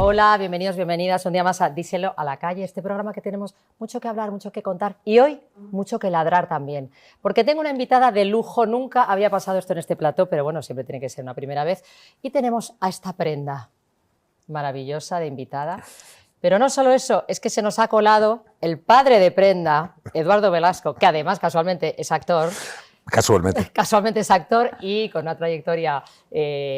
Hola, bienvenidos, bienvenidas un día más a Díselo a la calle, este programa que tenemos mucho que hablar, mucho que contar y hoy mucho que ladrar también, porque tengo una invitada de lujo, nunca había pasado esto en este plató, pero bueno, siempre tiene que ser una primera vez, y tenemos a esta prenda maravillosa de invitada, pero no solo eso, es que se nos ha colado el padre de Prenda, Eduardo Velasco, que además casualmente es actor. Casualmente es actor y con una trayectoria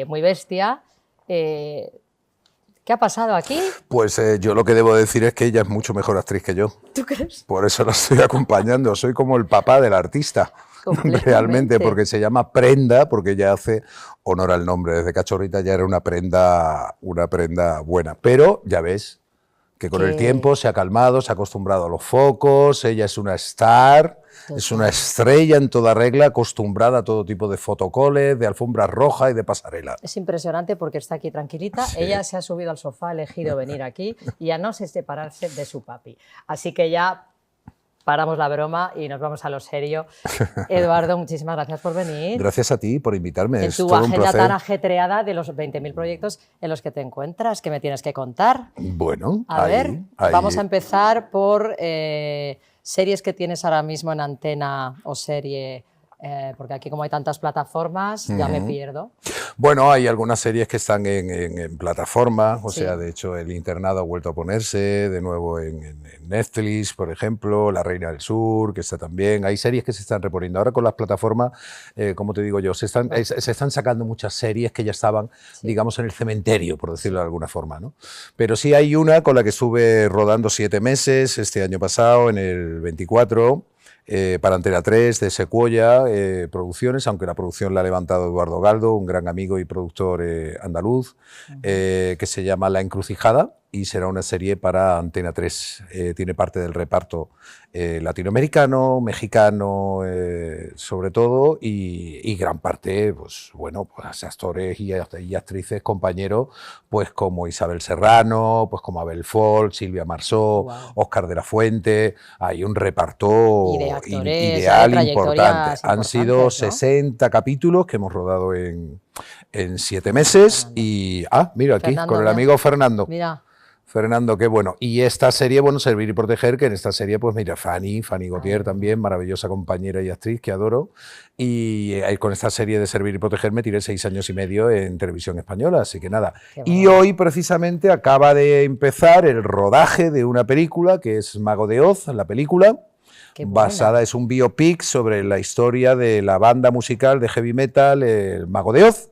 muy bestia. ¿Qué ha pasado aquí? Pues yo lo que debo decir es que ella es mucho mejor actriz que yo. ¿Tú crees? Por eso la estoy acompañando. Soy como el papá del artista. Realmente, porque se llama Prenda, porque ella hace honor al nombre. Desde cachorrita ya era una prenda buena. Pero ya ves que con el tiempo se ha calmado, se ha acostumbrado a los focos, ella es una star, es una estrella en toda regla, acostumbrada a todo tipo de fotocoles, de alfombras rojas y de pasarela. Es impresionante porque está aquí tranquilita, sí. Ella se ha subido al sofá, ha elegido venir aquí y ya no sé separarse de su papi. Así que ya paramos la broma y nos vamos a lo serio. Eduardo, muchísimas gracias por venir. Gracias a ti por invitarme. En tu agenda tan ajetreada de los 20.000 proyectos en los que te encuentras, que me tienes que contar. Bueno, a ver, vamos a empezar por series que tienes ahora mismo en antena o serie, porque aquí como hay tantas plataformas, ya me pierdo. Bueno, hay algunas series que están en plataformas, o sea, de hecho El Internado ha vuelto a ponerse de nuevo en Netflix, por ejemplo, La Reina del Sur, que está también. Hay series que se están reponiendo. Ahora con las plataformas, como te digo yo, se están sacando muchas series que ya estaban, digamos, en el cementerio, por decirlo de alguna forma, ¿no? Pero sí hay una con la que estuve rodando 7 meses este año pasado, en el 24, para Antena 3 de Secuoya Producciones, aunque la producción la ha levantado Eduardo Galdo, un gran amigo y productor andaluz, que se llama La Encrucijada y será una serie para Antena 3. Tiene parte del reparto latinoamericano, mexicano, sobre todo, y gran parte, pues bueno, pues actores y actrices, compañeros, pues como Isabel Serrano, pues como Abel Folk, Silvia Marsó, Óscar de la Fuente. Hay un reparto ideal importante. Han sido, ¿no?, 60 capítulos que hemos rodado en 7 meses. Y, mira aquí, Fernando, con el amigo Fernando. Mira. Fernando, qué bueno. Y esta serie, bueno, Servir y Proteger, que en esta serie, pues mira, Fanny Gautier también, maravillosa compañera y actriz que adoro. Y con esta serie de Servir y Proteger me tiré 6 años y medio en televisión española, así que nada. Y hoy, precisamente, acaba de empezar el rodaje de una película, que es Mago de Oz, la película. Basada, es un biopic sobre la historia de la banda musical de heavy metal, el Mago de Oz.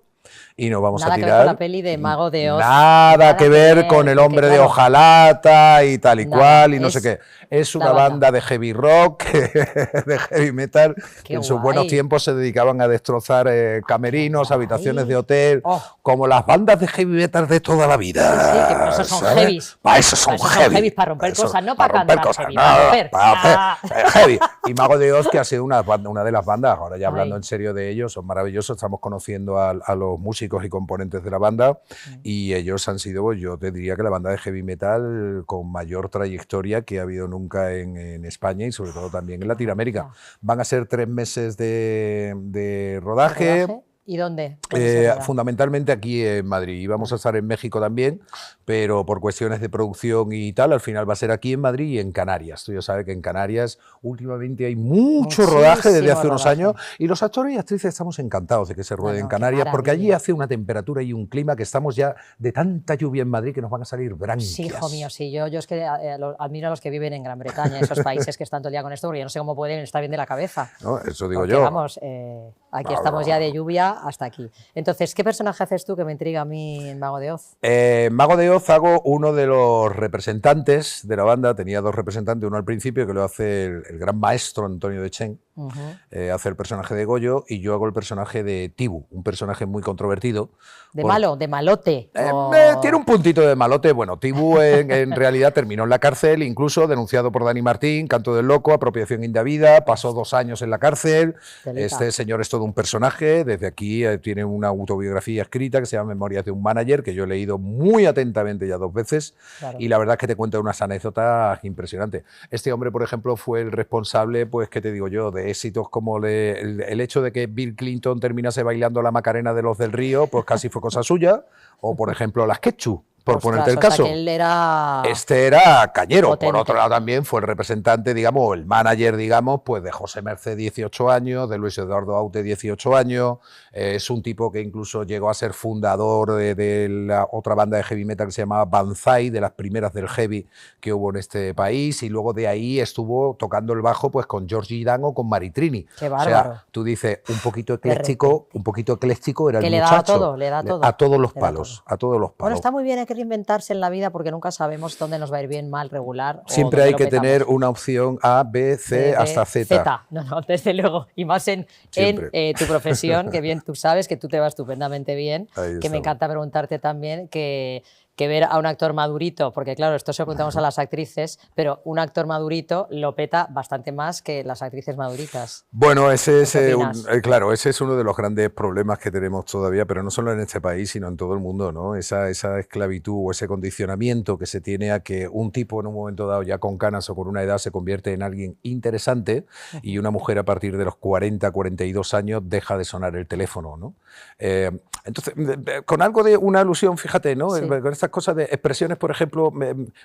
Y nos vamos a tirar. Nada que ver con la peli de Mago de Oz. Nada que ver con el hombre de hojalata y tal y cual y no sé qué. Es una banda de heavy rock, de heavy metal, que en sus buenos tiempos se dedicaban a destrozar camerinos, habitaciones de hotel, como las bandas de heavy metal de toda la vida. Sí, que por eso son heavies. Para eso son heavy. Para romper cosas, no para cantar heavy, para hacer heavy. Y Mago de Oz, que ha sido una de las bandas, ahora ya hablando en serio de ellos, son maravillosos. Estamos conociendo a los músicos y componentes de la banda y ellos han sido, yo te diría que la banda de heavy metal con mayor trayectoria que ha habido nunca en España y sobre todo también en Latinoamérica. Van a ser 3 meses de rodaje. ¿Y dónde? Fundamentalmente aquí en Madrid. Íbamos a estar en México también, pero por cuestiones de producción y tal, al final va a ser aquí en Madrid y en Canarias. Tú ya sabes que en Canarias últimamente hay mucho rodaje desde hace unos años y los actores y actrices estamos encantados de que se ruede en Canarias porque allí hace una temperatura y un clima que estamos ya de tanta lluvia en Madrid que nos van a salir branquias. Sí, hijo mío, sí. Yo es que admiro a los que viven en Gran Bretaña, esos países que están todo el día con esto, porque yo no sé cómo pueden estar bien de la cabeza. No, eso digo porque, yo. Vamos, aquí estamos ya de lluvia hasta aquí. Entonces, ¿qué personaje haces tú que me intriga a mí en Mago de Oz? Mago de Oz hago uno de los representantes de la banda. Tenía 2 representantes, uno al principio que lo hace el gran maestro Antonio de Chen, hace el personaje de Goyo y yo hago el personaje de Tibu, un personaje muy controvertido. Malo, de malote. Tiene un puntito de malote. Bueno, Tibu en realidad terminó en la cárcel, incluso denunciado por Dani Martín, canto del loco, apropiación indebida, pasó 2 años en la cárcel. Este señor es todo un personaje. Desde aquí tiene una autobiografía escrita que se llama Memorias de un manager, que yo he leído muy atentamente ya 2 veces, y la verdad es que te cuenta unas anécdotas impresionantes. Este hombre, por ejemplo, fue el responsable, pues, ¿qué te digo yo?, de éxitos como el hecho de que Bill Clinton terminase bailando la Macarena de los del Río, pues casi fue cosa suya, o por ejemplo las Quechu, por Ostras, ponerte el o sea, caso. que él era Este era cañero. potente. Por otro lado también fue el representante, digamos, el manager, digamos, pues de José Mercé 18 años, de Luis Eduardo Aute 18 años. Es un tipo que incluso llegó a ser fundador de la otra banda de heavy metal que se llamaba Banzai, de las primeras del heavy que hubo en este país, y luego de ahí estuvo tocando el bajo pues con Georgie Dan o con Maritrini. Qué O bárbaro. sea, tú dices, De repente. un poquito ecléctico era Que el le da muchacho. todo, le da todo. A todos los Le da palos, todo. a todos los Bueno, palos. está muy bien, hay que reinventarse en la vida porque nunca sabemos dónde nos va a ir bien, mal, regular. Siempre o hay dónde que lo petamos. tener una opción A, B, C, B, hasta Z. No, no, desde luego. Y más en Siempre. tu profesión, que bien tú sabes que tú te vas estupendamente bien, Ahí que me estamos. encanta preguntarte también que ver a un actor madurito, porque claro, esto se lo preguntamos a las actrices, pero un actor madurito lo peta bastante más que las actrices maduritas. Bueno, ese es, ¿Qué opinas? claro, ese es uno de los grandes problemas que tenemos todavía, pero no solo en este país, sino en todo el mundo, ¿no? Esa esclavitud o ese condicionamiento que se tiene a que un tipo en un momento dado, ya con canas o con una edad, se convierte en alguien interesante y una mujer a partir de los 40, 42 años deja de sonar el teléfono, ¿no? Entonces, con algo de una alusión, fíjate, ¿no? Sí. Con estas cosas de expresiones, por ejemplo,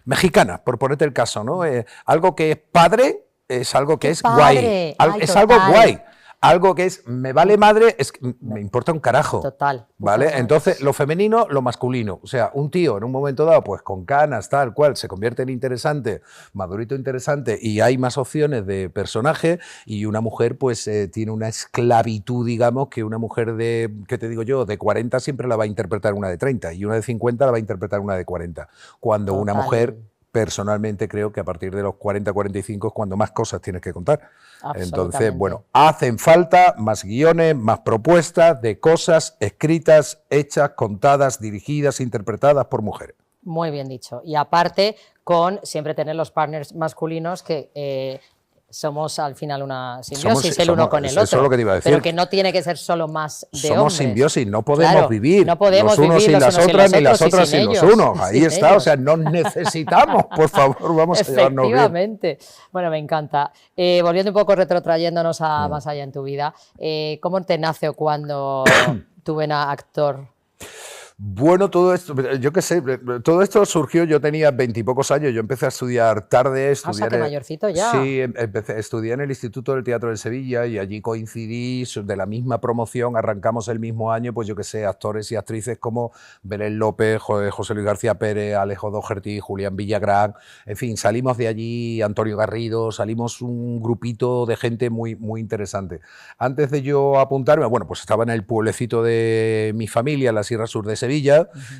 mexicanas, por ponerte el caso, ¿no? Algo que es padre es algo que ¡Qué es padre! guay. Ay, Es algo total. guay. Algo que es me vale madre, es que me importa un carajo. Total. ¿Vale? Total. Entonces, lo femenino, lo masculino. O sea, un tío en un momento dado, pues con canas, tal cual, se convierte en interesante, madurito interesante, y hay más opciones de personaje, y una mujer, pues, tiene una esclavitud, digamos, que una mujer de, ¿qué te digo yo?, de 40 siempre la va a interpretar una de 30, y una de 50 la va a interpretar una de 40. Cuando una Total. mujer, personalmente, creo que a partir de los 40, 45 es cuando más cosas tienes que contar. Entonces, Absolutamente. bueno, hacen falta más guiones, más propuestas de cosas escritas, hechas, contadas, dirigidas, interpretadas por mujeres. Muy bien dicho. Y aparte, con siempre tener los partners masculinos que somos al final una simbiosis el uno con el otro. Eso es lo que te iba a decir. Pero que no tiene que ser solo más de Somos hombres. simbiosis, no podemos Claro, vivir no podemos los unos vivir sin los las unos sin otras, los ni las otros y otras sin sin los ellos. unos. Ahí Sin está, ellos. o sea, nos necesitamos, por favor, vamos a llevarnos bien. Efectivamente. Bueno, me encanta. Volviendo un poco, retrotrayéndonos a más allá en tu vida, ¿cómo te nace o cuándo tu vena actor? Bueno, todo esto, yo qué sé, todo esto surgió, yo tenía 20 y pocos años, yo empecé a estudiar tarde, O sea, que mayorcito ya. Sí, estudié en el Instituto del Teatro de Sevilla y allí coincidí, de la misma promoción, arrancamos el mismo año, pues yo qué sé, actores y actrices como Belén López, José Luis García Pérez, Alejo Doherty, Julián Villagrán, en fin, salimos de allí, Antonio Garrido, salimos un grupito de gente muy, muy interesante. Antes de yo apuntarme, bueno, pues estaba en el pueblecito de mi familia, en la Sierra Sur de Sevilla,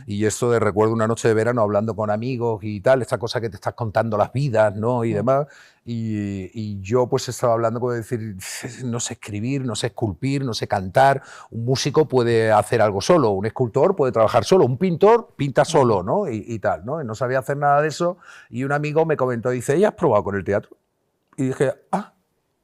y esto de recuerdo una noche de verano hablando con amigos y tal, esta cosa que te estás contando las vidas, ¿no? Y demás, y yo pues estaba hablando como decir, no sé escribir, no sé esculpir, no sé cantar, un músico puede hacer algo solo, un escultor puede trabajar solo, un pintor pinta solo, ¿no? Y tal, ¿no? Y no sabía hacer nada de eso, y un amigo me comentó, dice, ¿y has probado con el teatro? Y dije,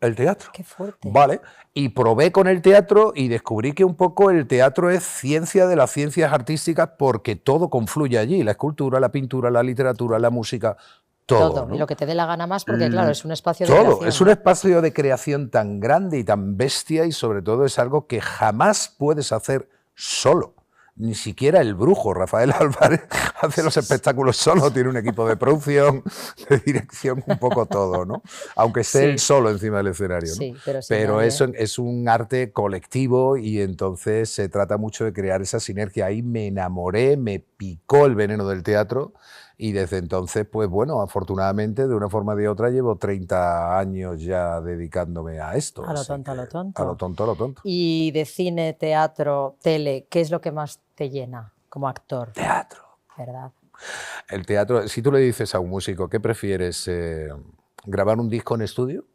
el teatro. Qué fuerte. Vale. Y probé con el teatro y descubrí que un poco el teatro es ciencia de las ciencias artísticas porque todo confluye allí, la escultura, la pintura, la literatura, la música, todo. ¿no? Y lo que te dé la gana más porque, claro, es un espacio de Todo, creación. es un espacio de creación tan grande y tan bestia y sobre todo es algo que jamás puedes hacer solo. Ni siquiera el brujo, Rafael Álvarez, hace los espectáculos solo, tiene un equipo de producción, de dirección, un poco todo, ¿no? Aunque esté él solo encima del escenario, ¿no? Sí, pero eso es un arte colectivo y entonces se trata mucho de crear esa sinergia. Ahí me enamoré, me picó el veneno del teatro y desde entonces, pues bueno, afortunadamente, de una forma o de otra, llevo 30 años ya dedicándome a esto. A lo tonto, a lo tonto. A lo tonto, a lo tonto. Y de cine, teatro, tele, ¿qué es lo que más te llena como actor? Teatro. ¿Verdad? El teatro, si tú le dices a un músico, ¿qué prefieres? ¿Grabar un disco en estudio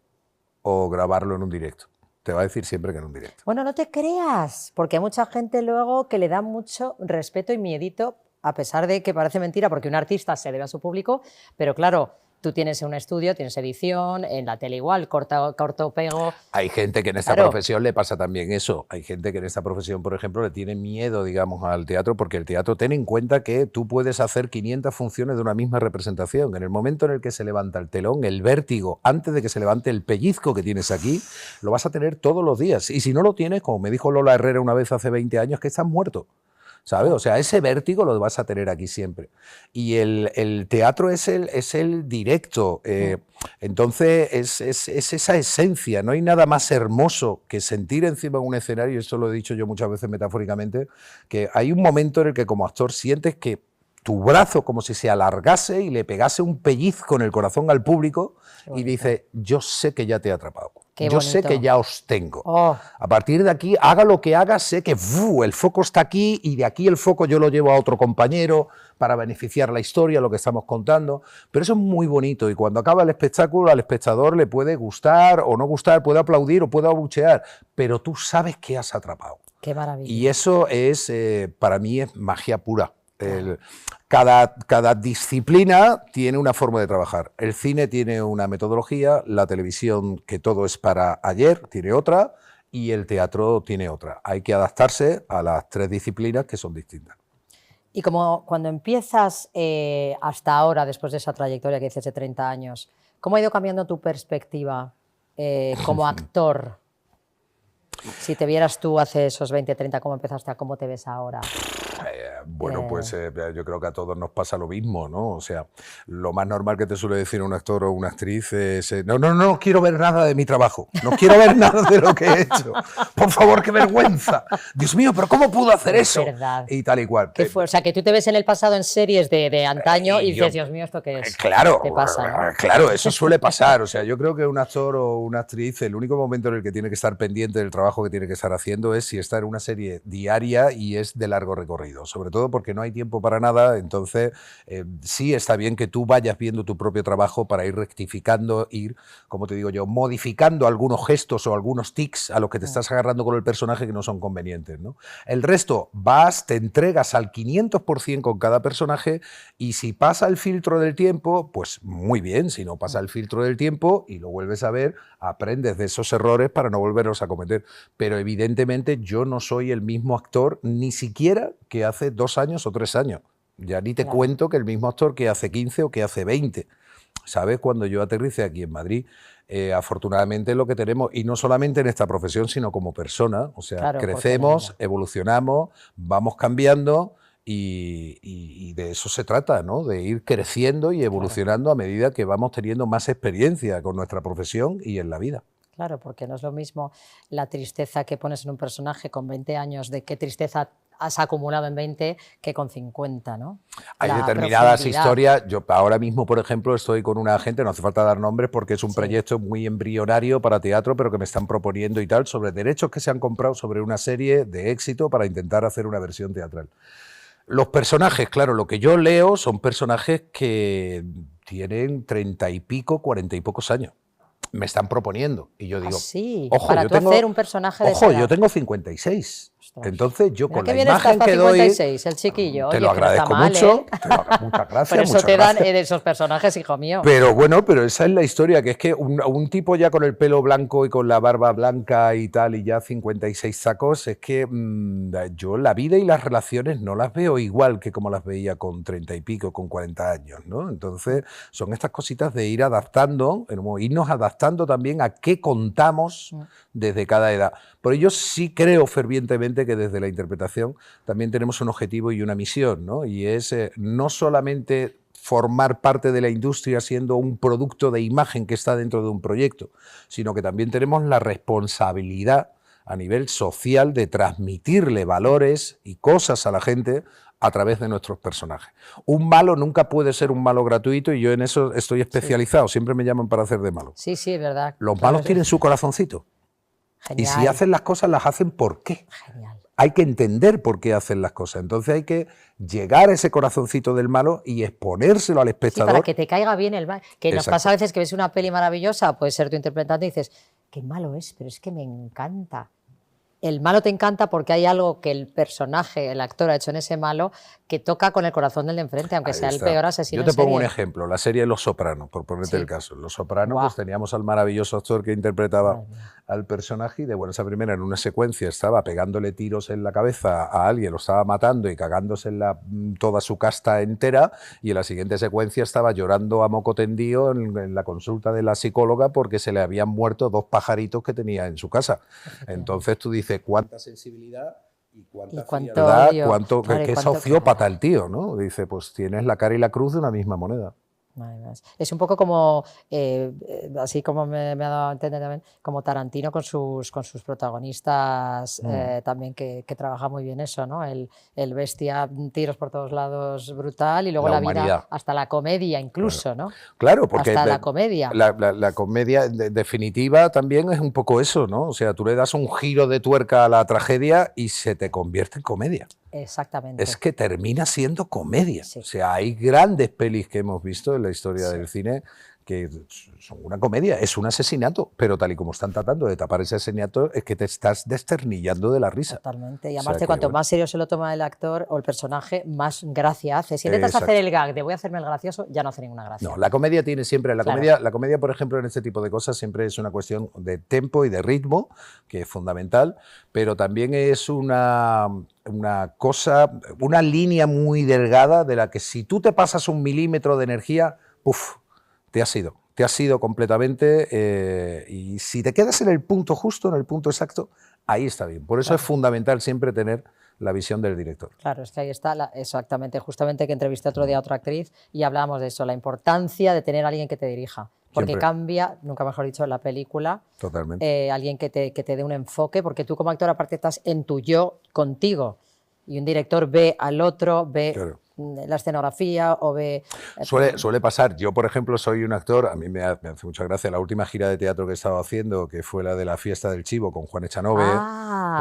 o grabarlo en un directo? Te va a decir siempre que en un directo. Bueno, no te creas, porque hay mucha gente luego que le da mucho respeto y miedito, a pesar de que parece mentira, porque un artista se debe a su público, pero claro, tú tienes un estudio, tienes edición, en la tele igual, corto, pego. Hay gente que en esta profesión le pasa también eso. Hay gente que en esta profesión, por ejemplo, le tiene miedo, digamos, al teatro, porque el teatro, ten en cuenta que tú puedes hacer 500 funciones de una misma representación. En el momento en el que se levanta el telón, el vértigo, antes de que se levante el pellizco que tienes aquí, lo vas a tener todos los días. Y si no lo tienes, como me dijo Lola Herrera una vez hace 20 años, que estás muerto. O ¿sabes? O sea, ese vértigo lo vas a tener aquí siempre. Y el teatro es el directo. Entonces, es esa esencia. No hay nada más hermoso que sentir encima de un escenario, y esto lo he dicho yo muchas veces metafóricamente, que hay un momento en el que como actor sientes que tu brazo como si se alargase y le pegase un pellizco en el corazón al público y dice, yo sé que ya te he atrapado. Yo sé que ya os tengo. A partir de aquí, haga lo que haga, sé que el foco está aquí y de aquí el foco yo lo llevo a otro compañero para beneficiar la historia, lo que estamos contando. Pero eso es muy bonito y cuando acaba el espectáculo al espectador le puede gustar o no gustar, puede aplaudir o puede abuchear, pero tú sabes que has atrapado. Qué maravilla. Y eso es, para mí, es magia pura. Cada disciplina tiene una forma de trabajar. El cine tiene una metodología, la televisión, que todo es para ayer, tiene otra, y el teatro tiene otra. Hay que adaptarse a las tres disciplinas que son distintas. Y como cuando empiezas hasta ahora, después de esa trayectoria que dices de 30 años, ¿cómo ha ido cambiando tu perspectiva como actor? Si te vieras tú hace esos 20, 30, ¿cómo empezaste? ¿A cómo te ves ahora? Bueno, pues yo creo que a todos nos pasa lo mismo, ¿no? O sea, lo más normal que te suele decir un actor o una actriz es no quiero ver nada de mi trabajo, no quiero ver nada de lo que he hecho. Por favor, qué vergüenza. Dios mío, pero ¿cómo pudo hacer eso? Verdad. Y tal y cual. O sea, que tú te ves en el pasado en series de antaño y dices, Dios mío, ¿esto qué es? Claro, ¿Qué pasa, no? Claro, eso suele pasar. O sea, yo creo que un actor o una actriz, el único momento en el que tiene que estar pendiente del trabajo que tiene que estar haciendo es si está en una serie diaria y es de largo recorrido. Sobre todo porque no hay tiempo para nada, entonces sí está bien que tú vayas viendo tu propio trabajo para ir rectificando, ir, como te digo yo, modificando algunos gestos o algunos tics a los que te estás agarrando con el personaje que no son convenientes, ¿no? El resto, vas, te entregas al 500% con cada personaje y si pasa el filtro del tiempo, pues muy bien, si no pasa el filtro del tiempo y lo vuelves a ver, aprendes de esos errores para no volverlos a cometer. Pero evidentemente yo no soy el mismo actor ni siquiera que hace 2 años o 3 años. Ya ni te cuento que el mismo actor que hace 15 o que hace 20. ¿Sabes? Cuando yo aterricé aquí en Madrid, afortunadamente lo que tenemos, y no solamente en esta profesión, sino como persona, o sea, crecemos, evolucionamos, vamos cambiando y de eso se trata, ¿no? De ir creciendo y evolucionando a medida que vamos teniendo más experiencia con nuestra profesión y en la vida. Claro, porque no es lo mismo la tristeza que pones en un personaje con 20 años, de qué tristeza has acumulado en 20 que con 50, ¿no? Hay determinadas historias. Yo ahora mismo, por ejemplo, estoy con una agente, no hace falta dar nombres porque es un proyecto muy embrionario para teatro, pero que me están proponiendo y tal, sobre derechos que se han comprado sobre una serie de éxito para intentar hacer una versión teatral. Los personajes, claro, lo que yo leo son personajes que tienen 30 y pico, 40 y pocos años. Me están proponiendo y yo digo, ojo, para tú hacer un personaje de esa edad. Yo tengo 56. Entonces yo con la bien imagen estás que doy, 56, el chiquillo. Te Oye, lo agradezco mucho, muchas gracias. Por eso te dan esos personajes, hijo mío. Pero bueno, pero esa es la historia, que es que un tipo ya con el pelo blanco y con la barba blanca y tal, y ya 56 sacos, es que yo la vida y las relaciones no las veo igual que como las veía con 30 y pico, con 40 años, ¿no? Entonces son estas cositas de ir adaptando, irnos adaptando también a qué contamos desde cada edad. Pero yo sí creo fervientemente que desde la interpretación también tenemos un objetivo y una misión, ¿no? Y es no solamente formar parte de la industria siendo un producto de imagen que está dentro de un proyecto, sino que también tenemos la responsabilidad a nivel social de transmitirle valores y cosas a la gente a través de nuestros personajes. Un malo nunca puede ser un malo gratuito y yo en eso estoy especializado, siempre me llaman para hacer de malo. Sí, sí, es verdad. Los malos tienen su corazoncito. Genial. Y si hacen las cosas, las hacen ¿por qué? Genial. Hay que entender por qué hacen las cosas. Entonces hay que llegar a ese corazoncito del malo y exponérselo al espectador. Sí, para que te caiga bien el mal. Que nos pasa a veces que ves una peli maravillosa, puede ser tú interpretando y dices, qué malo es, pero es que me encanta. El malo te encanta porque hay algo que el personaje, el actor ha hecho en ese malo que toca con el corazón del de enfrente, aunque sea el peor asesino. Yo te pongo un ejemplo, la serie Los Sopranos, por ponerte el caso. Los Sopranos, pues teníamos al maravilloso actor que interpretaba al personaje y de esa primera en una secuencia estaba pegándole tiros en la cabeza a alguien, lo estaba matando y cagándose en toda su casta entera, y en la siguiente secuencia estaba llorando a moco tendido en la consulta de la psicóloga porque se le habían muerto 2 pajaritos que tenía en su casa. Entonces tú dices, ¿cuánta sensibilidad Y cuánta cuánto frialdad, odio. cuánto, Claro, y que es cuánto sociópata el tío, ¿no? Dice, pues tienes la cara y la cruz de una misma moneda. Madre mía. Es un poco como, así como me ha dado a entender también, como Tarantino con sus protagonistas, también que trabaja muy bien eso, ¿no? El bestia, tiros por todos lados, brutal, y luego La la vida, humanidad. hasta la comedia incluso, ¿no? Claro, porque Hasta la comedia. la comedia definitiva también es un poco eso, ¿no? O sea, tú le das un giro de tuerca a la tragedia y se te convierte en comedia. Exactamente. Es que termina siendo comedia. Sí. O sea, hay grandes pelis que hemos visto en la historia Sí. del cine que son una comedia, es un asesinato, pero tal y como están tratando de tapar ese asesinato es que te estás desternillando de la risa. Totalmente. Y O además, sea, cuanto bueno. más serio se lo toma el actor o el personaje, más gracia hace. Si intentas Exacto. hacer el gag de voy a hacerme el gracioso, ya no hace ninguna gracia. No, la comedia tiene siempre, Claro. la comedia, por ejemplo, en este tipo de cosas siempre es una cuestión de tempo y de ritmo, que es fundamental, pero también es una cosa, una línea muy delgada de la que si tú te pasas 1 milímetro de energía, ¡puf!, te has ido completamente, y si te quedas en el punto justo, en el punto exacto, ahí está bien. Por eso Claro. es fundamental siempre tener la visión del director. Claro, es que ahí está, exactamente, justamente que entrevisté otro día a otra actriz y hablábamos de eso, la importancia de tener a alguien que te dirija, porque Siempre. cambia, nunca mejor dicho, la película, Totalmente. alguien que te dé un enfoque, porque tú como actor aparte estás en tu yo contigo y un director ve al otro, ve Claro. la escenografía o ve... Suele pasar. Yo, por ejemplo, soy un actor, a mí me hace mucha gracia la última gira de teatro que he estado haciendo, que fue la de la Fiesta del Chivo con Juan Echanove,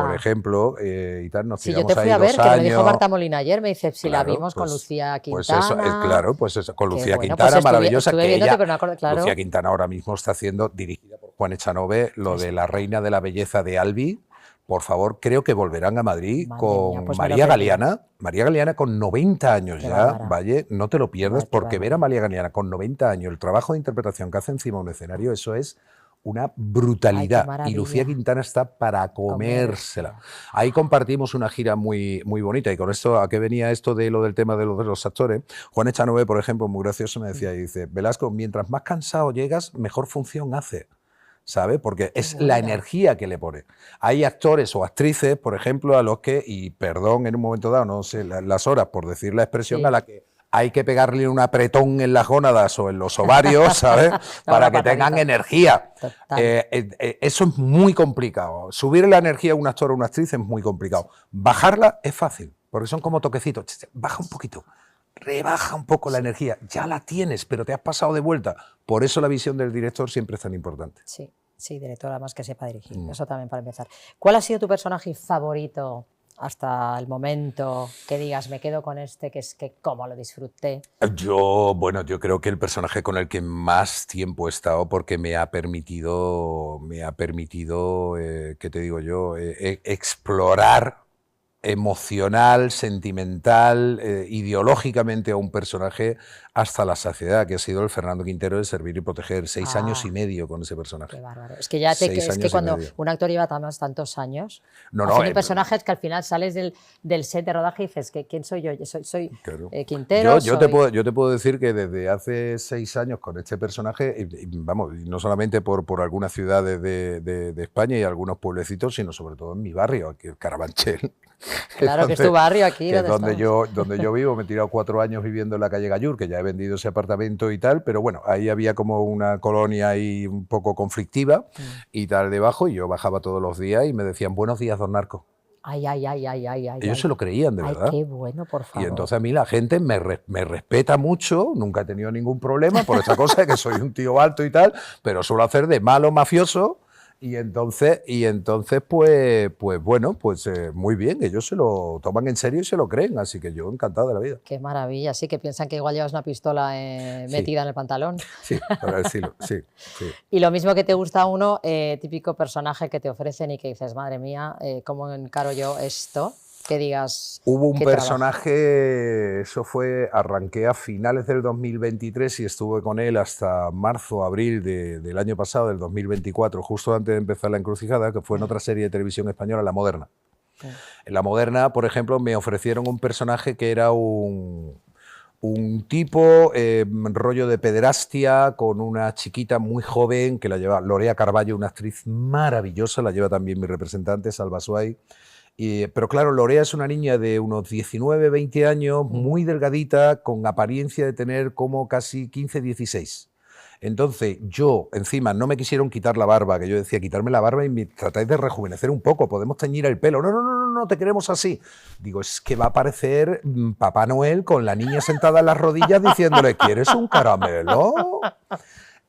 por ejemplo, y tal, nos Sí, yo tiramos te fui ahí a ver, 2 que me lo dijo años. Marta Molina ayer, me dice, si la Claro, vimos con pues- Lucía Pues Quintana. eso, claro, pues eso, con Qué Lucía bueno, Quintana, pues maravillosa, estuve que viéndote, ella, pero no me acuerdo, claro. Lucía Quintana ahora mismo está haciendo, dirigida por Juan Echanove, lo de La Reina de la Belleza de Albi. Por favor, creo que volverán a Madrid Madre con mía, pues me lo María perdí. Galeana. María Galeana con 90 años Qué ya, bárbara. Valle, no te lo pierdas, Qué porque ver a bárbara. María Galeana con 90 años, el trabajo de interpretación que hace encima de un escenario, eso es una brutalidad. maravilla. Y Lucía Quintana está para comérsela. Ahí compartimos una gira muy, muy bonita. Y con esto, ¿a qué venía esto de lo del tema de los actores? Juan Echanove, por ejemplo, muy gracioso, me decía, y dice, Velasco, mientras más cansado llegas, mejor función hace. ¿Sabe? Porque Qué es la buena. energía que le pone. Hay actores o actrices, por ejemplo, a los que, y perdón en un momento dado, no sé las horas por decir la expresión, Sí. a la que hay que pegarle un apretón en las gónadas o en los ovarios, ¿sabes? Para una que tengan patadita. energía. Total. Eso es muy complicado. Subir la energía a un actor o una actriz es muy complicado. Bajarla es fácil, porque son como toquecitos. Baja un poquito. Rebaja un poco la energía, ya la tienes, pero te has pasado de vuelta. Por eso la visión del director siempre es tan importante. Sí, sí, directora más que sepa dirigir. Eso también para empezar. ¿Cuál ha sido tu personaje favorito hasta el momento que digas, me quedo con este, que es que cómo lo disfruté? Yo creo que el personaje con el que más tiempo he estado, porque me ha permitido, ¿qué te digo yo? Explorar emocional, sentimental, ideológicamente a un personaje hasta la saciedad, que ha sido el Fernando Quintero de Servir y Proteger. 6 años y medio con ese personaje. Qué bárbaro. Es que ya Seis es que años y cuando medio. un actor lleva tantos años No, haciendo personajes que al final sales del set de rodaje y dices, ¿quién soy yo? Soy Claro. Quintero. Yo te puedo decir que desde hace 6 años con este personaje, vamos, no solamente por algunas ciudades de España y algunos pueblecitos, sino sobre todo en mi barrio, aquí en Carabanchel. Claro, que es tu barrio aquí. Que es donde donde yo vivo. Me he tirado 4 años viviendo en la calle Gallur, que ya he vendido ese apartamento y tal, pero bueno, ahí había como una colonia ahí un poco conflictiva y tal debajo, y yo bajaba todos los días y me decían, buenos días, don Narco. Ay. Ellos se lo creían, de verdad. Qué bueno, por favor. Y entonces a mí la gente me respeta mucho, nunca he tenido ningún problema por esta cosa de que soy un tío alto y tal, pero suelo hacer de malo mafioso. Y entonces pues bueno, pues muy bien, ellos se lo toman en serio y se lo creen, así que yo encantado de la vida. Qué maravilla, sí, que piensan que igual llevas una pistola metida en el pantalón. Sí, para decirlo, sí. Y lo mismo que te gusta a uno, típico personaje que te ofrecen y que dices, madre mía, ¿cómo encaro yo esto? Que digas... Hubo un qué personaje, eso arranqué a finales del 2023 y estuve con él hasta marzo, abril del año pasado, del 2024, justo antes de empezar La Encrucijada, que fue en otra serie de televisión española, La Moderna. En La Moderna, por ejemplo, me ofrecieron un personaje que era un tipo rollo de pederastia con una chiquita muy joven que la lleva Lorea Carballo, una actriz maravillosa, la lleva también mi representante, Salva Suay. Pero claro, Lorea es una niña de unos 19, 20 años, muy delgadita, con apariencia de tener como casi 15, 16. Entonces yo, encima, no me quisieron quitar la barba, que yo decía, quitarme la barba y me tratáis de rejuvenecer un poco, podemos teñir el pelo. No, no, no, no, no, te queremos así. Digo, es que va a aparecer Papá Noel con la niña sentada en las rodillas diciéndole, ¿quieres un caramelo?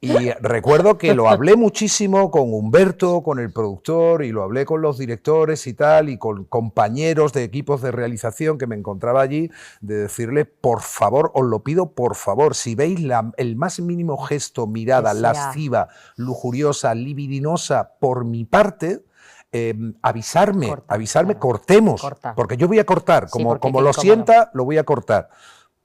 Y recuerdo que lo hablé muchísimo con Humberto, con el productor, y lo hablé con los directores y tal, y con compañeros de equipos de realización que me encontraba allí, de decirle, por favor, os lo pido, por favor, si veis el más mínimo gesto, mirada, lasciva, lujuriosa, libidinosa por mi parte, avisarme, claro, cortemos, porque yo voy a cortar, sí, como lo sienta, lo voy a cortar.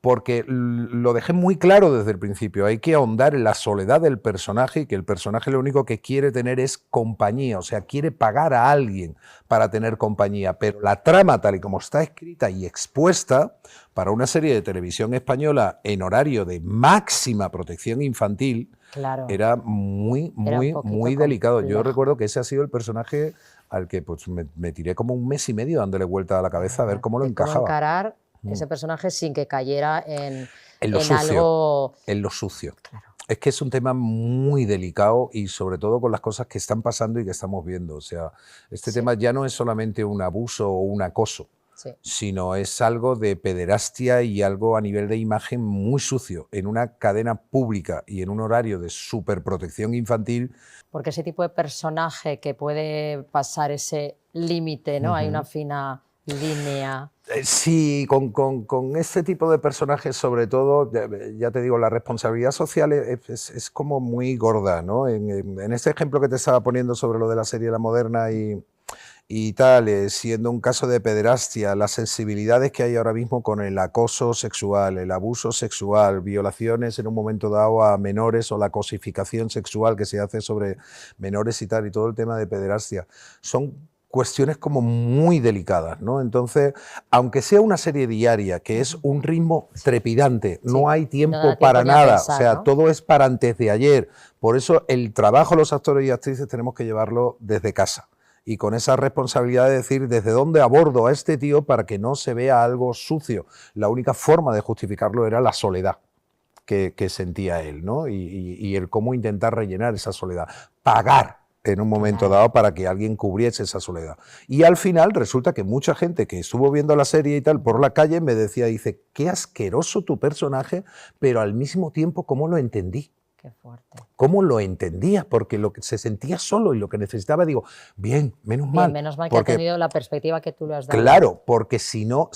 Porque lo dejé muy claro desde el principio, hay que ahondar en la soledad del personaje y que el personaje lo único que quiere tener es compañía, o sea, quiere pagar a alguien para tener compañía, pero la trama tal y como está escrita y expuesta para una serie de televisión española en horario de máxima protección infantil, claro, era muy delicado. Yo recuerdo que ese ha sido el personaje al que pues, me tiré como un mes y medio dándole vuelta a la cabeza a ver cómo lo encajaba. Cómo encarar ese personaje sin que cayera en lo sucio, algo... En lo sucio. Claro. Es que es un tema muy delicado y sobre todo con las cosas que están pasando y que estamos viendo. O sea, este tema ya no es solamente un abuso o un acoso, sino es algo de pederastia y algo a nivel de imagen muy sucio en una cadena pública y en un horario de superprotección infantil. Porque ese tipo de personaje que puede pasar ese límite, ¿no? Hay una fina línea. Sí, con este tipo de personajes, sobre todo, ya te digo, la responsabilidad social es como muy gorda, ¿no? En este ejemplo que te estaba poniendo sobre lo de la serie La Moderna y tal, siendo un caso de pederastia, las sensibilidades que hay ahora mismo con el acoso sexual, el abuso sexual, violaciones en un momento dado a menores o la cosificación sexual que se hace sobre menores y tal, y todo el tema de pederastia, son cuestiones como muy delicadas, ¿no? Entonces, aunque sea una serie diaria, que es un ritmo trepidante, no hay tiempo para nada, pensar, o sea, ¿no? Todo es para antes de ayer. Por eso el trabajo de los actores y actrices tenemos que llevarlo desde casa y con esa responsabilidad de decir desde dónde abordo a este tío para que no se vea algo sucio. La única forma de justificarlo era la soledad que sentía él, ¿no? Y el cómo intentar rellenar esa soledad. Pagar en un momento dado para que alguien cubriese esa soledad. Y al final resulta que mucha gente que estuvo viendo la serie y tal por la calle me decía, dice, qué asqueroso tu personaje, pero al mismo tiempo, ¿cómo lo entendí? Qué fuerte. ¿Cómo lo entendías? Porque lo que se sentía solo y lo que necesitaba, digo, bien, menos mal. Menos mal que ha tenido la perspectiva que tú le has dado. Claro, porque si no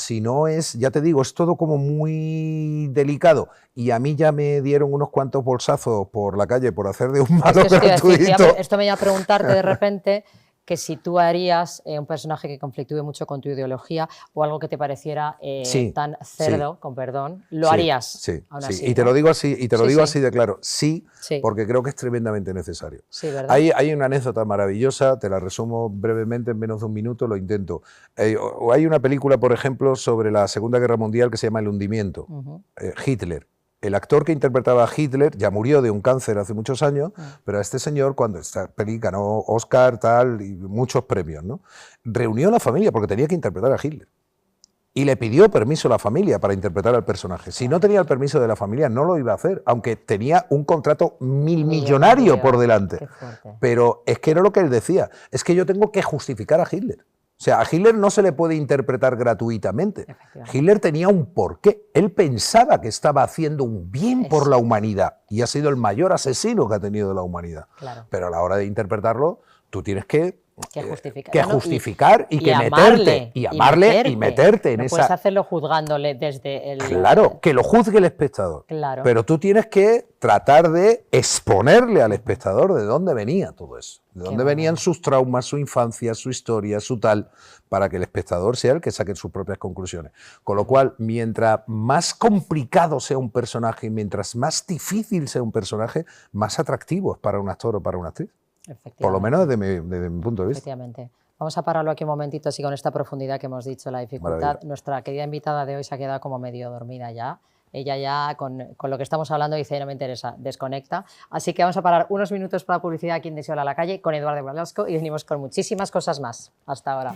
es, ya te digo, es todo como muy delicado. Y a mí ya me dieron unos cuantos bolsazos por la calle por hacer de un malo gratuito. Esto me iba a preguntarte de repente que si tú harías un personaje que conflictúe mucho con tu ideología o algo que te pareciera tan cerdo, con perdón, ¿lo harías? Sí, así, y te lo digo así, así de claro, porque creo que es tremendamente necesario. Sí, ¿verdad? Hay una anécdota maravillosa, te la resumo brevemente en menos de un minuto, lo intento. Hay una película, por ejemplo, sobre la Segunda Guerra Mundial que se llama El hundimiento, Hitler. El actor que interpretaba a Hitler ya murió de un cáncer hace muchos años, pero a este señor, cuando esta peli ganó Oscar, tal, y muchos premios, ¿no? Reunió a la familia porque tenía que interpretar a Hitler. Y le pidió permiso a la familia para interpretar al personaje. Si no tenía el permiso de la familia, no lo iba a hacer, aunque tenía un contrato millonario por delante. Pero es que era lo que él decía, es que yo tengo que justificar a Hitler. O sea, a Hitler no se le puede interpretar gratuitamente. Hitler tenía un porqué. Él pensaba que estaba haciendo un bien por la humanidad y ha sido el mayor asesino que ha tenido la humanidad. Claro. Pero a la hora de interpretarlo, tú tienes que justificar y que meterte y amarle y meterte en esa... No puedes hacerlo juzgándole desde el... Claro, que lo juzgue el espectador. Claro. Pero tú tienes que tratar de exponerle al espectador de dónde venía todo eso, de dónde venían sus traumas, su infancia, su historia, su tal, para que el espectador sea el que saque sus propias conclusiones. Con lo cual, mientras más complicado sea un personaje y mientras más difícil sea un personaje, más atractivo es para un actor o para una actriz. Por lo menos desde mi punto de vista. Efectivamente. Vamos a pararlo aquí un momentito, así con esta profundidad que hemos dicho, la dificultad. Maravilla. Nuestra querida invitada de hoy se ha quedado como medio dormida ya. Ella ya, con lo que estamos hablando, dice, no me interesa, desconecta. Así que vamos a parar unos minutos para la publicidad aquí en Deseo a la calle con Eduardo Velasco y venimos con muchísimas cosas más. Hasta ahora.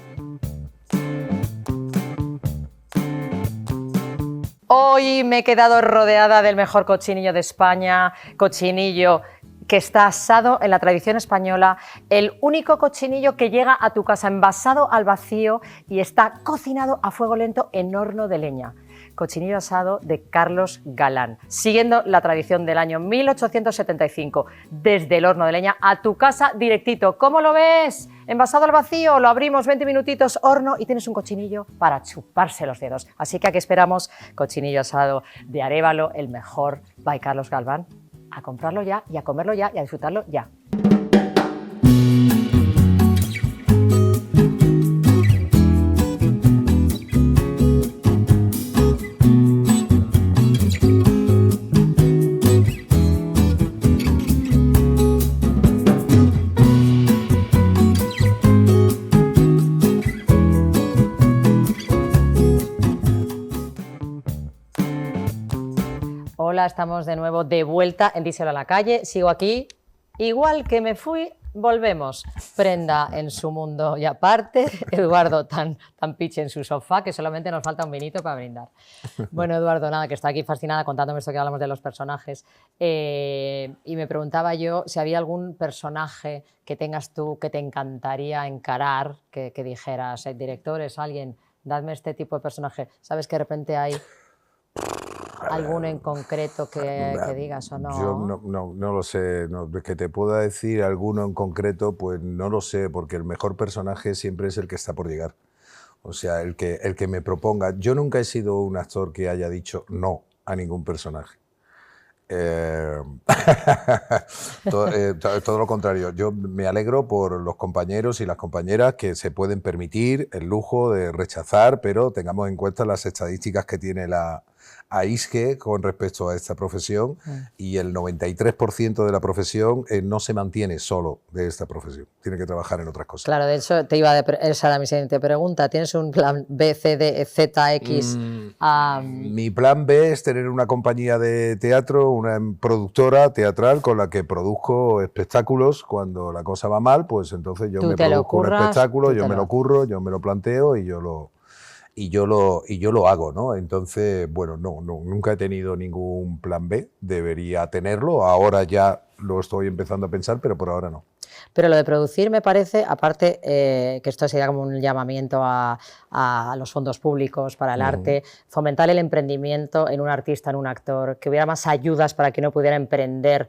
Hoy me he quedado rodeada del mejor cochinillo de España, cochinillo que está asado en la tradición española, el único cochinillo que llega a tu casa envasado al vacío y está cocinado a fuego lento en horno de leña. Cochinillo asado de Carlos Galán, siguiendo la tradición del año 1875, desde el horno de leña a tu casa directito. ¿Cómo lo ves? Envasado al vacío, lo abrimos 20 minutitos, horno y tienes un cochinillo para chuparse los dedos. Así que aquí esperamos cochinillo asado de Arévalo, el mejor, by Carlos Galván. A comprarlo ya y a comerlo ya y a disfrutarlo ya. Hola, estamos de nuevo de vuelta en Díselo a la calle. Sigo aquí, igual que me fui, volvemos. Prenda en su mundo y aparte, Eduardo tan piche en su sofá que solamente nos falta un vinito para brindar. Bueno, Eduardo, nada, que está aquí fascinada contándome esto que hablamos de los personajes. Y me preguntaba yo si había algún personaje que tengas tú que te encantaría encarar, que dijeras, directores, alguien, dadme este tipo de personaje. ¿Sabes que de repente hay alguno en concreto que digas o no? Yo no lo sé, que te pueda decir alguno en concreto, pues no lo sé, porque el mejor personaje siempre es el que está por llegar. O sea, el que me proponga. Yo nunca he sido un actor que haya dicho no a ningún personaje. Todo lo contrario. Yo me alegro por los compañeros y las compañeras que se pueden permitir el lujo de rechazar, pero tengamos en cuenta las estadísticas que tiene la AISCE con respecto a esta profesión y el 93% de la profesión no se mantiene solo de esta profesión, tiene que trabajar en otras cosas. Claro, de hecho, esa era mi siguiente pregunta. ¿Tienes un plan B, C, D, Z, X? Mi plan B es tener una compañía de teatro, una productora teatral con la que produzco espectáculos. Cuando la cosa va mal, pues entonces yo me produzco un espectáculo, yo me lo curro, yo me lo planteo y yo lo hago, ¿no? Entonces, bueno, nunca he tenido ningún plan B, debería tenerlo, ahora ya lo estoy empezando a pensar, pero por ahora no. Pero lo de producir me parece, aparte, que esto sería como un llamamiento a los fondos públicos para el arte, fomentar el emprendimiento en un artista, en un actor, que hubiera más ayudas para que uno pudiera emprender,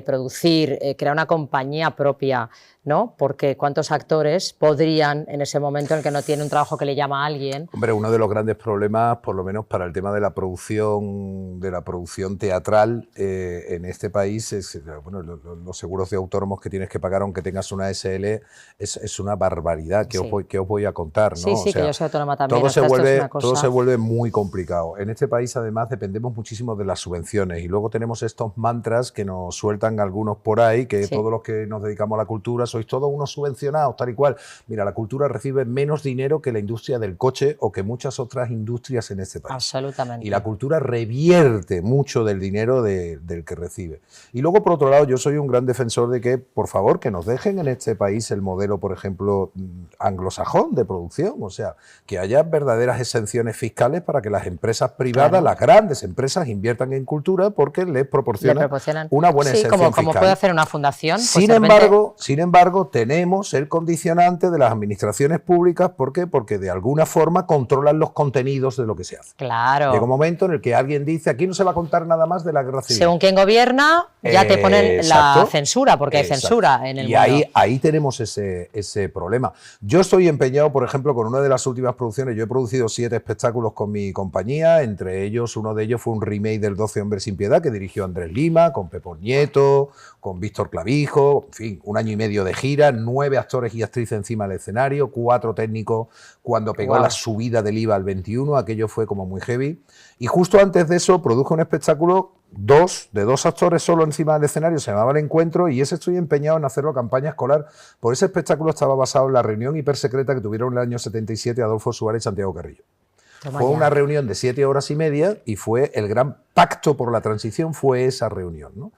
producir, crear una compañía propia, ¿no? Porque ¿cuántos actores podrían, en ese momento en el que no tiene un trabajo que le llama a alguien? Hombre, uno de los grandes problemas, por lo menos para el tema de la producción teatral en este país, es bueno, los seguros de autónomos que tienes que pagar aunque tengas una SL es una barbaridad. ¿Qué os voy a contar? ¿no? Sí, sí, o sea, que yo soy autónoma también. Todo se vuelve muy complicado. En este país, además, dependemos muchísimo de las subvenciones y luego tenemos estos mantras que nos sueltan algunos por ahí, que todos los que nos dedicamos a la cultura sois todos unos subvencionados, tal y cual. Mira, la cultura recibe menos dinero que la industria del coche o que muchas otras industrias en este país. Absolutamente. Y la cultura revierte mucho del dinero del que recibe. Y luego, por otro lado, yo soy un gran defensor de que, por favor, que nos dejen en este país el modelo, por ejemplo, anglosajón de producción. O sea, que haya verdaderas exenciones fiscales para que las empresas privadas, las grandes empresas, inviertan en cultura porque les proporcionan una buena exención fiscal. Como puede hacer una fundación. Sin embargo, tenemos el condicionante de las administraciones públicas. ¿Por qué? Porque de alguna forma controlan los contenidos de lo que se hace. Claro. Llega un momento en el que alguien dice, aquí no se va a contar nada más de la guerra civil. Según quien gobierna, ya te ponen la censura, porque hay censura en el mundo. Y ahí tenemos ese problema. Yo estoy empeñado, por ejemplo, con una de las últimas producciones. Yo he producido 7 espectáculos con mi compañía, entre ellos, uno de ellos fue un remake del 12 hombres sin piedad, que dirigió Andrés Lima, con Pepón Nieto, con Víctor Clavijo, en fin, 1 año y medio de gira, 9 actores y actrices encima del escenario, 4 técnicos cuando pegó la subida del IVA al 21, aquello fue como muy heavy. Y justo antes de eso produjo un espectáculo de dos actores solo encima del escenario, se llamaba El Encuentro, y ese estoy empeñado en hacerlo campaña escolar. Por ese espectáculo estaba basado en la reunión hipersecreta que tuvieron en el año 77 Adolfo Suárez y Santiago Carrillo. Fue una reunión de 7 horas y media y fue el gran pacto por la transición, fue esa reunión, ¿no?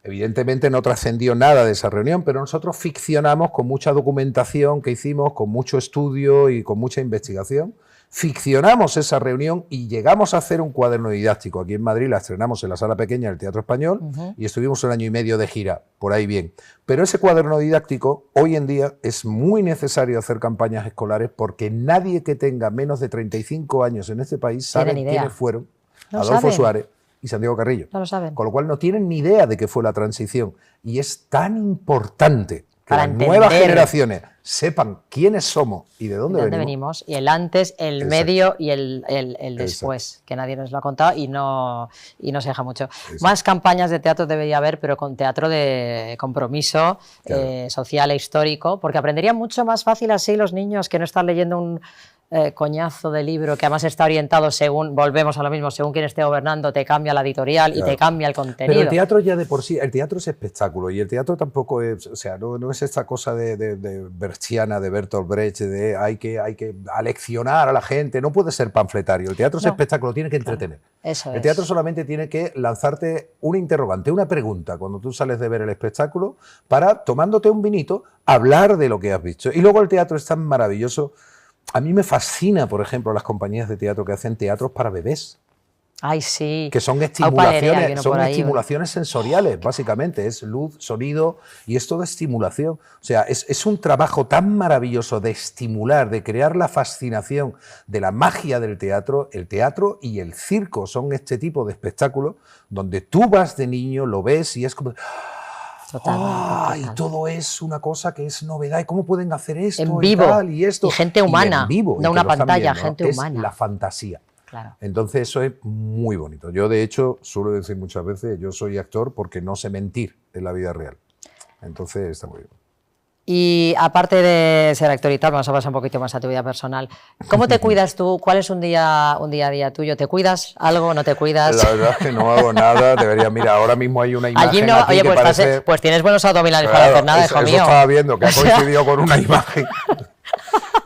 Evidentemente no trascendió nada de esa reunión, pero nosotros ficcionamos con mucha documentación que hicimos, con mucho estudio y con mucha investigación. Ficcionamos esa reunión y llegamos a hacer un cuaderno didáctico. Aquí en Madrid la estrenamos en la Sala Pequeña del Teatro Español y estuvimos 1 año y medio de gira, por ahí bien. Pero ese cuaderno didáctico, hoy en día, es muy necesario hacer campañas escolares porque nadie que tenga menos de 35 años en este país sabe quiénes fueron Adolfo Suárez y Santiago Carrillo. No lo saben. Con lo cual no tienen ni idea de qué fue la transición. Y es tan importante que para las nuevas generaciones sepan quiénes somos y de dónde venimos. Y el antes, el medio y el después, que nadie nos lo ha contado y no se deja mucho. Más campañas de teatro debería haber, pero con teatro de compromiso social e histórico, porque aprenderían mucho más fácil así los niños que no están leyendo un coñazo de libro que además está orientado según, volvemos a lo mismo, según quien esté gobernando, te cambia la editorial y te cambia el contenido. Pero el teatro ya de por sí, el teatro es espectáculo y el teatro tampoco es, o sea, no es esta cosa de Berchiana, de Bertolt Brecht, de hay que aleccionar a la gente, no puede ser panfletario, el teatro es espectáculo, tiene que entretener. Eso el teatro solamente tiene que lanzarte una interrogante, una pregunta cuando tú sales de ver el espectáculo para, tomándote un vinito, hablar de lo que has visto. Y luego el teatro es tan maravilloso. A mí me fascina, por ejemplo, las compañías de teatro que hacen teatros para bebés. Ay, sí. Que son estimulaciones sensoriales, básicamente. Es luz, sonido y es toda estimulación. O sea, es un trabajo tan maravilloso de estimular, de crear la fascinación de la magia del teatro. El teatro y el circo son este tipo de espectáculos donde tú vas de niño, lo ves y es como... Total. Y todo es una cosa que es novedad. ¿Y cómo pueden hacer esto? En vivo. Y esto. Y gente humana. Y en vivo. No una pantalla, gente humana. Es la fantasía. Claro. Entonces eso es muy bonito. Yo, de hecho, suelo decir muchas veces, yo soy actor porque no sé mentir en la vida real. Entonces está muy bien. Y aparte de ser actor y tal, vamos a pasar un poquito más a tu vida personal. ¿Cómo te cuidas tú? ¿Cuál es un día a día tuyo? ¿Te cuidas algo? ¿No te cuidas? La verdad es que no hago nada. Debería, mira, ahora mismo hay una imagen aquí oye, que pues, parece... pues tienes buenos abdominales para hacer nada, hijo mío. Eso estaba viendo, que ha coincidido con una imagen.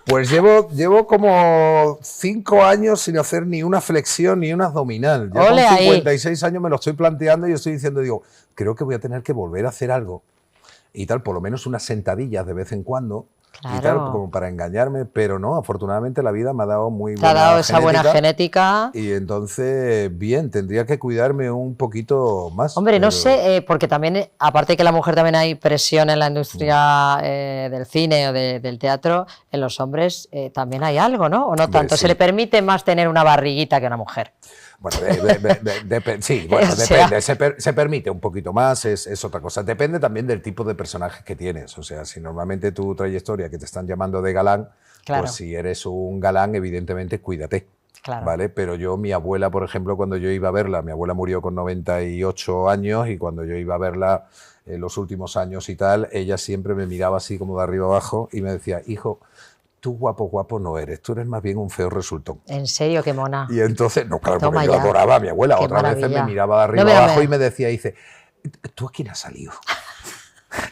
Pues llevo como 5 años sin hacer ni una flexión ni una abdominal. Ya con 56 años me lo estoy planteando y estoy diciendo, digo, creo que voy a tener que volver a hacer algo. Y tal, por lo menos unas sentadillas de vez en cuando, y tal, como para engañarme, pero no, afortunadamente la vida me ha dado muy buena genética. Te ha dado esa buena genética. Y entonces, bien, tendría que cuidarme un poquito más. Hombre, no sé, porque también, aparte de que la mujer también hay presión en la industria del cine o del teatro, en los hombres también hay algo, ¿no? ¿O no tanto? Sí. ¿Se le permite más tener una barriguita que a una mujer? Bueno, sí, bueno, depende, se permite un poquito más, es otra cosa. Depende también del tipo de personajes que tienes. O sea, si normalmente tu trayectoria que te están llamando de galán, pues si eres un galán, evidentemente cuídate. Claro. ¿Vale? Pero yo, mi abuela, por ejemplo, cuando yo iba a verla, mi abuela murió con 98 años y cuando yo iba a verla en los últimos años y tal, ella siempre me miraba así como de arriba abajo y me decía, hijo, tú guapo no eres, tú eres más bien un feo resultón. ¿En serio? Qué mona. Y entonces, no, claro, porque yo adoraba a mi abuela. Otra vez me miraba de arriba abajo y me decía, dice, ¿tú a quién has salido?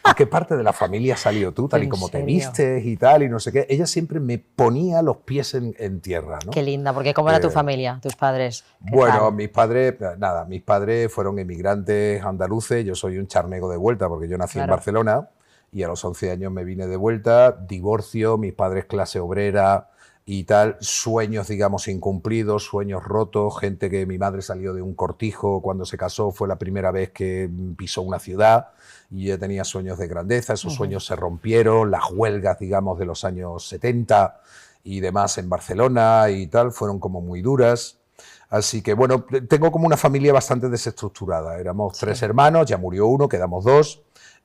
¿A qué parte de la familia has salido tú, tal y como te vistes y tal, y no sé qué? Ella siempre me ponía los pies en tierra, ¿no? Qué linda, porque ¿cómo era tu familia, tus padres? Bueno, mis padres fueron inmigrantes andaluces, yo soy un charnego de vuelta, porque yo nací en Barcelona, y a los 11 años me vine de vuelta, divorcio, mis padres clase obrera y tal, sueños, digamos, incumplidos, sueños rotos, gente que mi madre salió de un cortijo cuando se casó, fue la primera vez que pisó una ciudad y ella tenía sueños de grandeza, esos sueños se rompieron, las huelgas, digamos, de los años 70 y demás en Barcelona y tal, fueron como muy duras. Así que, bueno, tengo como una familia bastante desestructurada. Éramos 3 hermanos, ya murió uno, quedamos 2.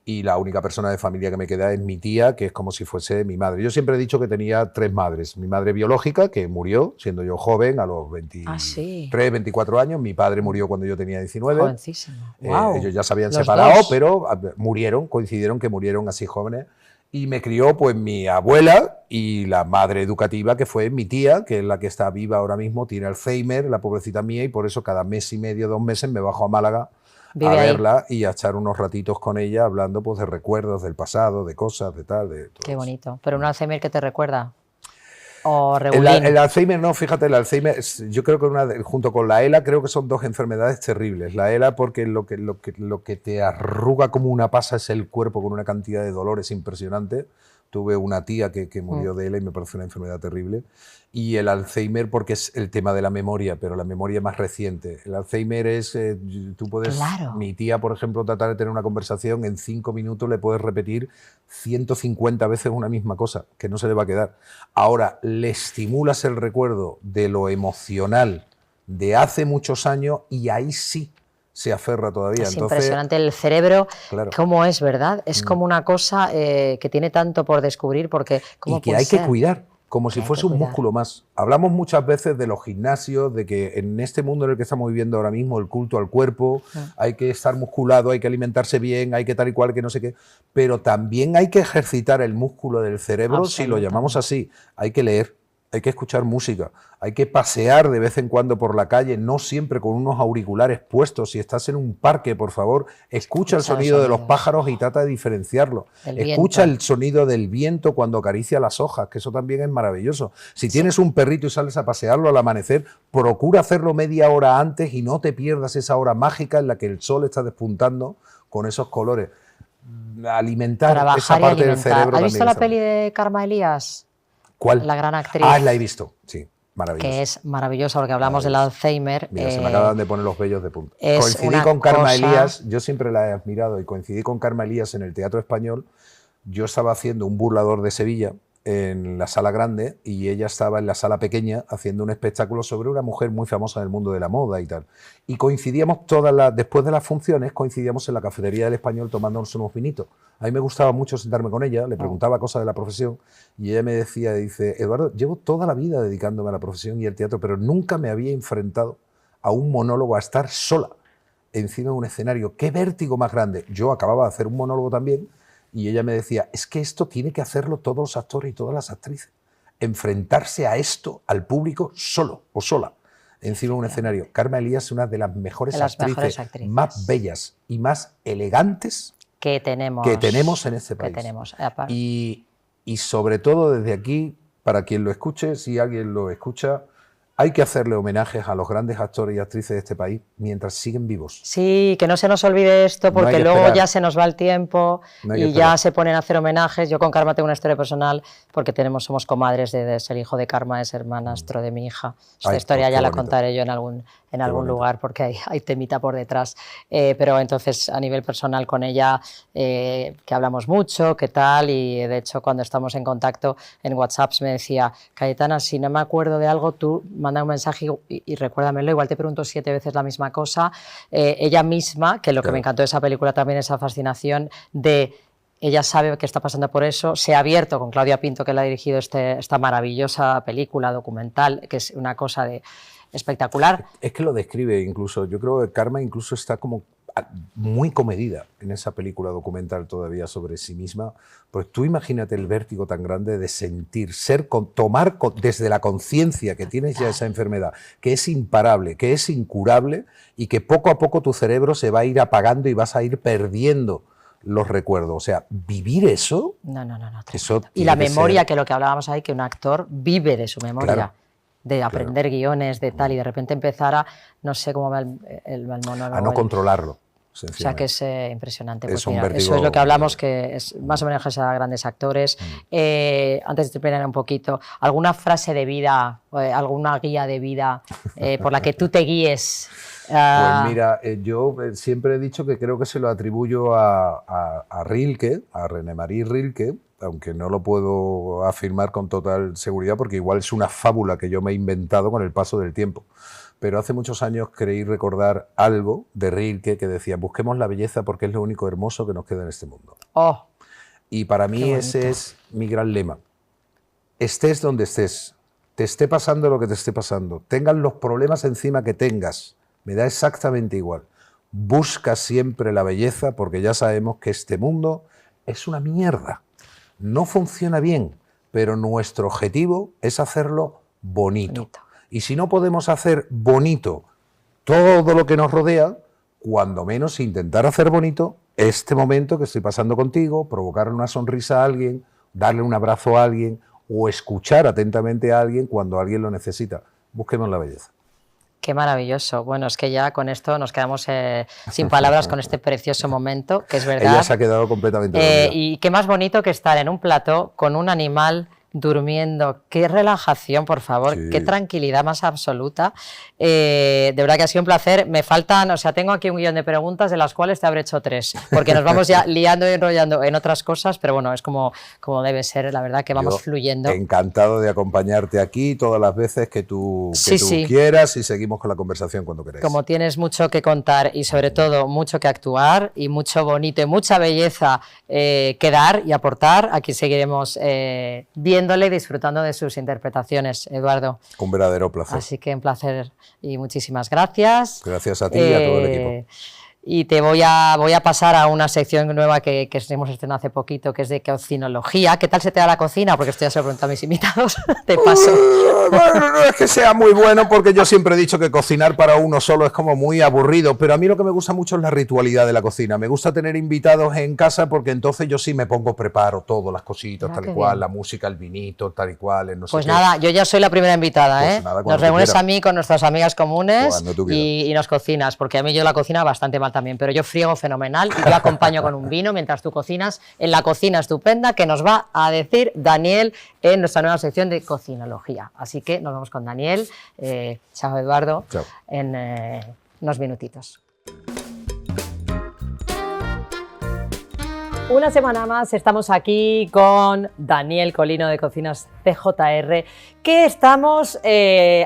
Y la única persona de familia que me queda es mi tía, que es como si fuese mi madre. Yo siempre he dicho que tenía 3 madres. Mi madre biológica, que murió siendo yo joven, a los 23, 24 años. Mi padre murió cuando yo tenía 19. Jovencísimo. Wow. Ellos ya se habían separado, pero murieron, coincidieron que murieron así jóvenes. Y me crió pues mi abuela y la madre educativa, que fue mi tía, que es la que está viva ahora mismo, tiene Alzheimer, la pobrecita mía, y por eso cada mes y medio, 2 meses, me bajo a Málaga a verla y a echar unos ratitos con ella hablando pues de recuerdos del pasado, de cosas, de tal, de todo. Qué bonito. Pero un Alzheimer que te recuerda. o regulín. El Alzheimer no, fíjate, el Alzheimer, yo creo que junto con la ELA, creo que son dos enfermedades terribles. La ELA porque lo que te arruga como una pasa es el cuerpo con una cantidad de dolores impresionante. Tuve una tía que murió de ELA y me parece una enfermedad terrible. Y el Alzheimer porque es el tema de la memoria, pero la memoria más reciente. El Alzheimer es, tú puedes, Claro. mi tía, por ejemplo, tratar de tener una conversación, en 5 minutos le puedes repetir 150 veces una misma cosa, que no se le va a quedar. Ahora, le estimulas el recuerdo de lo emocional de hace muchos años y ahí sí se aferra todavía. Es Entonces, impresionante el cerebro, claro. cómo es, ¿verdad? Es como una cosa que tiene tanto por descubrir, porque ¿cómo Y que puede hay que ser? cuidar, como si Hay fuese que un cuidar. músculo más. Hablamos muchas veces de los gimnasios, de que en este mundo en el que estamos viviendo ahora mismo, el culto al cuerpo, hay que estar musculado, hay que alimentarse bien, hay que tal y cual, que no sé qué, pero también hay que ejercitar el músculo del cerebro, si lo llamamos así. Hay que leer, hay que escuchar música, hay que pasear de vez en cuando por la calle, no siempre con unos auriculares puestos. Si estás en un parque, por favor, escucha el sonido de los pájaros y trata de diferenciarlo. Escucha el sonido del viento cuando acaricia las hojas, que eso también es maravilloso. Si tienes un perrito y sales a pasearlo al amanecer, procura hacerlo media hora antes y no te pierdas esa hora mágica en la que el sol está despuntando con esos colores. Alimentar Trabajar esa parte del cerebro. ¿Has visto la está peli de Karma Elías? ¿Cuál? La gran actriz. Ah, la he visto, sí, maravillosa. Que es maravillosa, porque hablamos del Alzheimer. Mira, se me acaban de poner los vellos de punta. Es Coincidí con Karma Elías, yo siempre la he admirado, y coincidí con Karma Elías en el Teatro Español. Yo estaba haciendo un burlador de Sevilla en la sala grande y ella estaba en la sala pequeña haciendo un espectáculo sobre una mujer muy famosa en el mundo de la moda y tal. Y coincidíamos después de las funciones, coincidíamos en la cafetería del Español tomándonos unos vinitos. A mí me gustaba mucho sentarme con ella, le preguntaba cosas de la profesión y ella me decía, dice, Eduardo, llevo toda la vida dedicándome a la profesión y al teatro, pero nunca me había enfrentado a un monólogo, a estar sola encima de un escenario. ¡Qué vértigo más grande! Yo acababa de hacer un monólogo también y ella me decía, es que esto tiene que hacerlo todos los actores y todas las actrices. Enfrentarse a esto, al público, solo o sola, encima de un escenario. Karma Elías es una de las mejores actrices más bellas y más elegantes que tenemos en este país. Y sobre todo desde aquí, para quien lo escuche, si alguien lo escucha, hay que hacerle homenajes a los grandes actores y actrices de este país mientras siguen vivos. Sí, que no se nos olvide esto, porque luego ya se nos va el tiempo y ya se ponen a hacer homenajes. Yo con Karma tengo una historia personal porque somos comadres de ser hijo de Karma, es hermanastro de mi hija. Esta historia ya la contaré yo en algún lugar porque hay temita por detrás. Pero entonces a nivel personal con ella, que hablamos mucho, qué tal, y de hecho cuando estamos en contacto en WhatsApp me decía, Cayetana, si no me acuerdo de algo, tú manda un mensaje y recuérdamelo, igual te pregunto 7 veces la misma cosa. Ella misma, que lo que me encantó de esa película también, esa fascinación de ella sabe que está pasando por eso, se ha abierto con Claudia Pinto, que le ha dirigido esta maravillosa película documental, que es una cosa espectacular. Es que lo describe incluso, yo creo que Karma incluso está como muy comedida en esa película documental todavía sobre sí misma, pues tú imagínate el vértigo tan grande de sentir, tomar desde la conciencia que tienes ya esa enfermedad, que es imparable, que es incurable y que poco a poco tu cerebro se va a ir apagando y vas a ir perdiendo los recuerdos. O sea, vivir eso... No. Eso y la memoria, que lo que hablábamos ahí, que un actor vive de su memoria. Claro. De aprender guiones, de tal, y de repente empezar a, no sé cómo va el monólogo. A no controlarlo. O sea que es impresionante. Pues mira, eso es lo que hablamos, que es más homenajes a grandes actores. Antes de terminar un poquito, ¿alguna frase de vida, alguna guía de vida por la que tú te guíes? Pues mira, yo siempre he dicho que creo que se lo atribuyo a Rilke, a René Marie Rilke, aunque no lo puedo afirmar con total seguridad porque igual es una fábula que yo me he inventado con el paso del tiempo. Pero hace muchos años creí recordar algo de Rilke que decía, busquemos la belleza porque es lo único hermoso que nos queda en este mundo. Oh, y para mí ese es mi gran lema. Estés donde estés, te esté pasando lo que te esté pasando, tengas los problemas encima que tengas, me da exactamente igual. Busca siempre la belleza porque ya sabemos que este mundo es una mierda. No funciona bien, pero nuestro objetivo es hacerlo bonito. Y si no podemos hacer bonito todo lo que nos rodea, cuando menos intentar hacer bonito este momento que estoy pasando contigo, provocarle una sonrisa a alguien, darle un abrazo a alguien o escuchar atentamente a alguien cuando alguien lo necesita. Busquemos la belleza. Qué maravilloso. Bueno, es que ya con esto nos quedamos sin palabras con este precioso momento, que es verdad. Ella se ha quedado completamente dormida. Y qué más bonito que estar en un plató con un animal durmiendo. Qué relajación, por favor, Sí. qué tranquilidad más absoluta. De verdad que ha sido un placer. Me faltan, o sea, tengo aquí un guión de preguntas de las cuales te habré hecho 3, porque nos vamos ya liando y enrollando en otras cosas, pero bueno, es como debe ser, la verdad que vamos Yo fluyendo. Encantado de acompañarte aquí todas las veces que tú quieras y seguimos con la conversación cuando queráis. Como tienes mucho que contar y sobre todo mucho que actuar y mucho bonito y mucha belleza que dar y aportar, aquí seguiremos viéndole y disfrutando de sus interpretaciones, Eduardo. Un verdadero placer. Así que un placer y muchísimas gracias. Gracias a ti y a todo el equipo. Y te voy a pasar a una sección nueva que hemos estrenado hace poquito, que es de cocinología. ¿Qué tal se te da la cocina? Porque esto ya se lo pregunto a mis invitados. Te paso. Bueno, no es que sea muy bueno, porque yo siempre he dicho que cocinar para uno solo es como muy aburrido, pero a mí lo que me gusta mucho es la ritualidad de la cocina. Me gusta tener invitados en casa porque entonces yo sí me pongo, preparo todo, las cositas, tal y cual, bien. la música, el vinito, tal y cual. No sé Pues qué. nada, yo ya soy la primera invitada, Pues ¿eh? nada, cuando Nos tú reúnes quieras. a mí con nuestras amigas comunes Cuando tú quieras. y nos cocinas, porque a mí yo la cocina bastante mal también, pero yo friego fenomenal y yo acompaño con un vino mientras tú cocinas en la cocina estupenda que nos va a decir Daniel en nuestra nueva sección de cocinología. Así que nos vamos con Daniel. Chao, Eduardo. Chao. En unos minutitos. Una semana más estamos aquí con Daniel Colino de Cocinas CJR, que estamos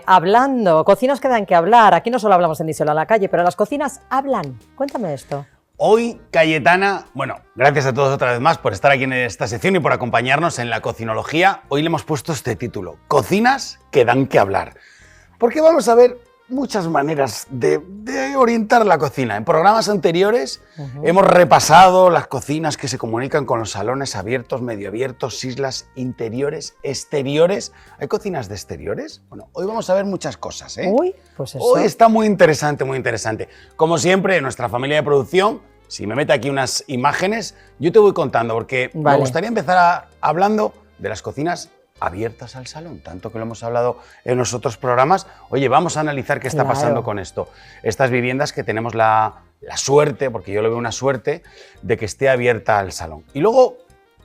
hablando. Cocinas que dan que hablar. Aquí no solo hablamos en Díselo a la calle, pero las cocinas hablan. Cuéntame esto. Hoy, Cayetana, bueno, gracias a todos otra vez más por estar aquí en esta sección y por acompañarnos en la cocinología. Hoy le hemos puesto este título, Cocinas que dan que hablar. Porque vamos a ver muchas maneras de orientar la cocina. En programas anteriores hemos repasado las cocinas que se comunican con los salones abiertos, medio abiertos, islas interiores, exteriores. ¿Hay cocinas de exteriores? Bueno, hoy vamos a ver muchas cosas, ¿eh? Uy, pues eso. Hoy está muy interesante, muy interesante. Como siempre, en nuestra familia de producción, si me mete aquí unas imágenes, yo te voy contando, porque me gustaría empezar hablando de las cocinas abiertas al salón, tanto que lo hemos hablado en los otros programas. Oye, vamos a analizar qué está pasando con esto. Estas viviendas que tenemos la suerte, porque yo lo veo una suerte, de que esté abierta al salón. Y luego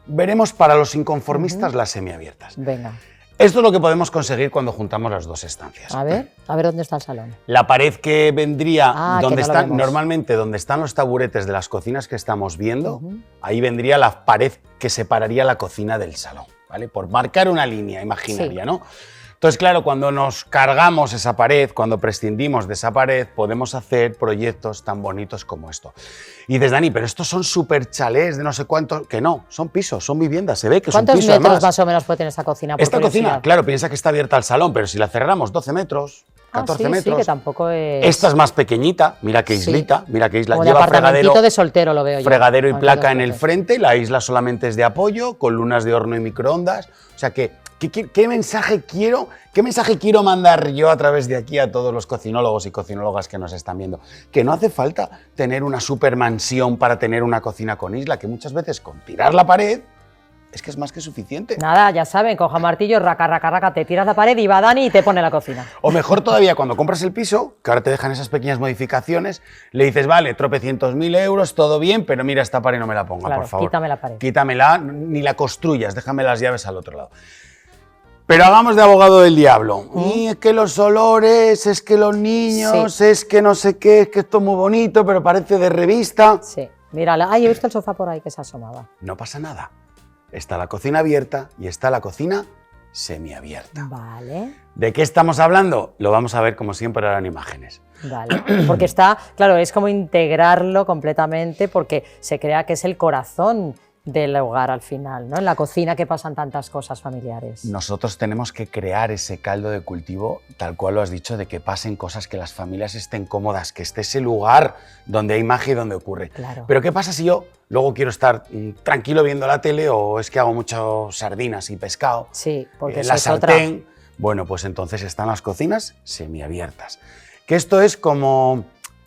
veremos para los inconformistas las semiabiertas. Venga. Esto es lo que podemos conseguir cuando juntamos las dos estancias. A ver dónde está el salón. La pared que vendría, donde que no están, normalmente donde están los taburetes de las cocinas que estamos viendo, ahí vendría la pared que separaría la cocina del salón, ¿vale? Por marcar una línea imaginaria, ¿no? Entonces, claro, cuando nos cargamos esa pared, cuando prescindimos de esa pared, podemos hacer proyectos tan bonitos como esto. Y dices, Dani, pero estos son súper chalés de no sé cuánto, que no, son pisos, son viviendas, se ve que son pisos. ¿Cuántos metros más o menos puede tener esta cocina? Esta cocina, claro, piensa que está abierta al salón, pero si la cerramos 12 metros, 14 metros. Sí, que tampoco es... Esta es más pequeñita, mira qué islita, mira qué isla. Como lleva de apartamentito de soltero lo veo yo. Fregadero y placa en el frente, la isla solamente es de apoyo, con lunas de horno y microondas. O sea que, ¿qué mensaje quiero mandar yo a través de aquí a todos los cocinólogos y cocinólogas que nos están viendo? Que no hace falta tener una supermansión para tener una cocina con isla, que muchas veces con tirar la pared es que es más que suficiente. Nada, ya saben, coja martillo, raca, raca, raca, te tiras la pared y va Dani y te pone la cocina. O mejor todavía, cuando compras el piso, que ahora te dejan esas pequeñas modificaciones, le dices, vale, tropecientos mil euros, todo bien, pero mira, esta pared no me la ponga, Claro, por favor. quítame la pared. Quítamela, ni la construyas, déjame las llaves al otro lado. Pero hagamos de abogado del diablo. Y es que los olores, es que los niños, es que no sé qué, es que esto es muy bonito, pero parece de revista. Sí, mira, he visto el sofá por ahí que se asomaba. No pasa nada. Está la cocina abierta y está la cocina semiabierta. Vale. ¿De qué estamos hablando? Lo vamos a ver, como siempre, ahora en imágenes. Vale, porque está, claro, es como integrarlo completamente porque se crea que es el corazón del hogar al final, ¿no? En la cocina que pasan tantas cosas familiares. Nosotros tenemos que crear ese caldo de cultivo, tal cual lo has dicho, de que pasen cosas, que las familias estén cómodas, que esté ese lugar donde hay magia y donde ocurre. Claro. Pero ¿qué pasa si yo luego quiero estar tranquilo viendo la tele o es que hago mucho sardinas y pescado? Sí, porque la eso es otra. sartén. Bueno, pues entonces están las cocinas semiabiertas. Que esto es como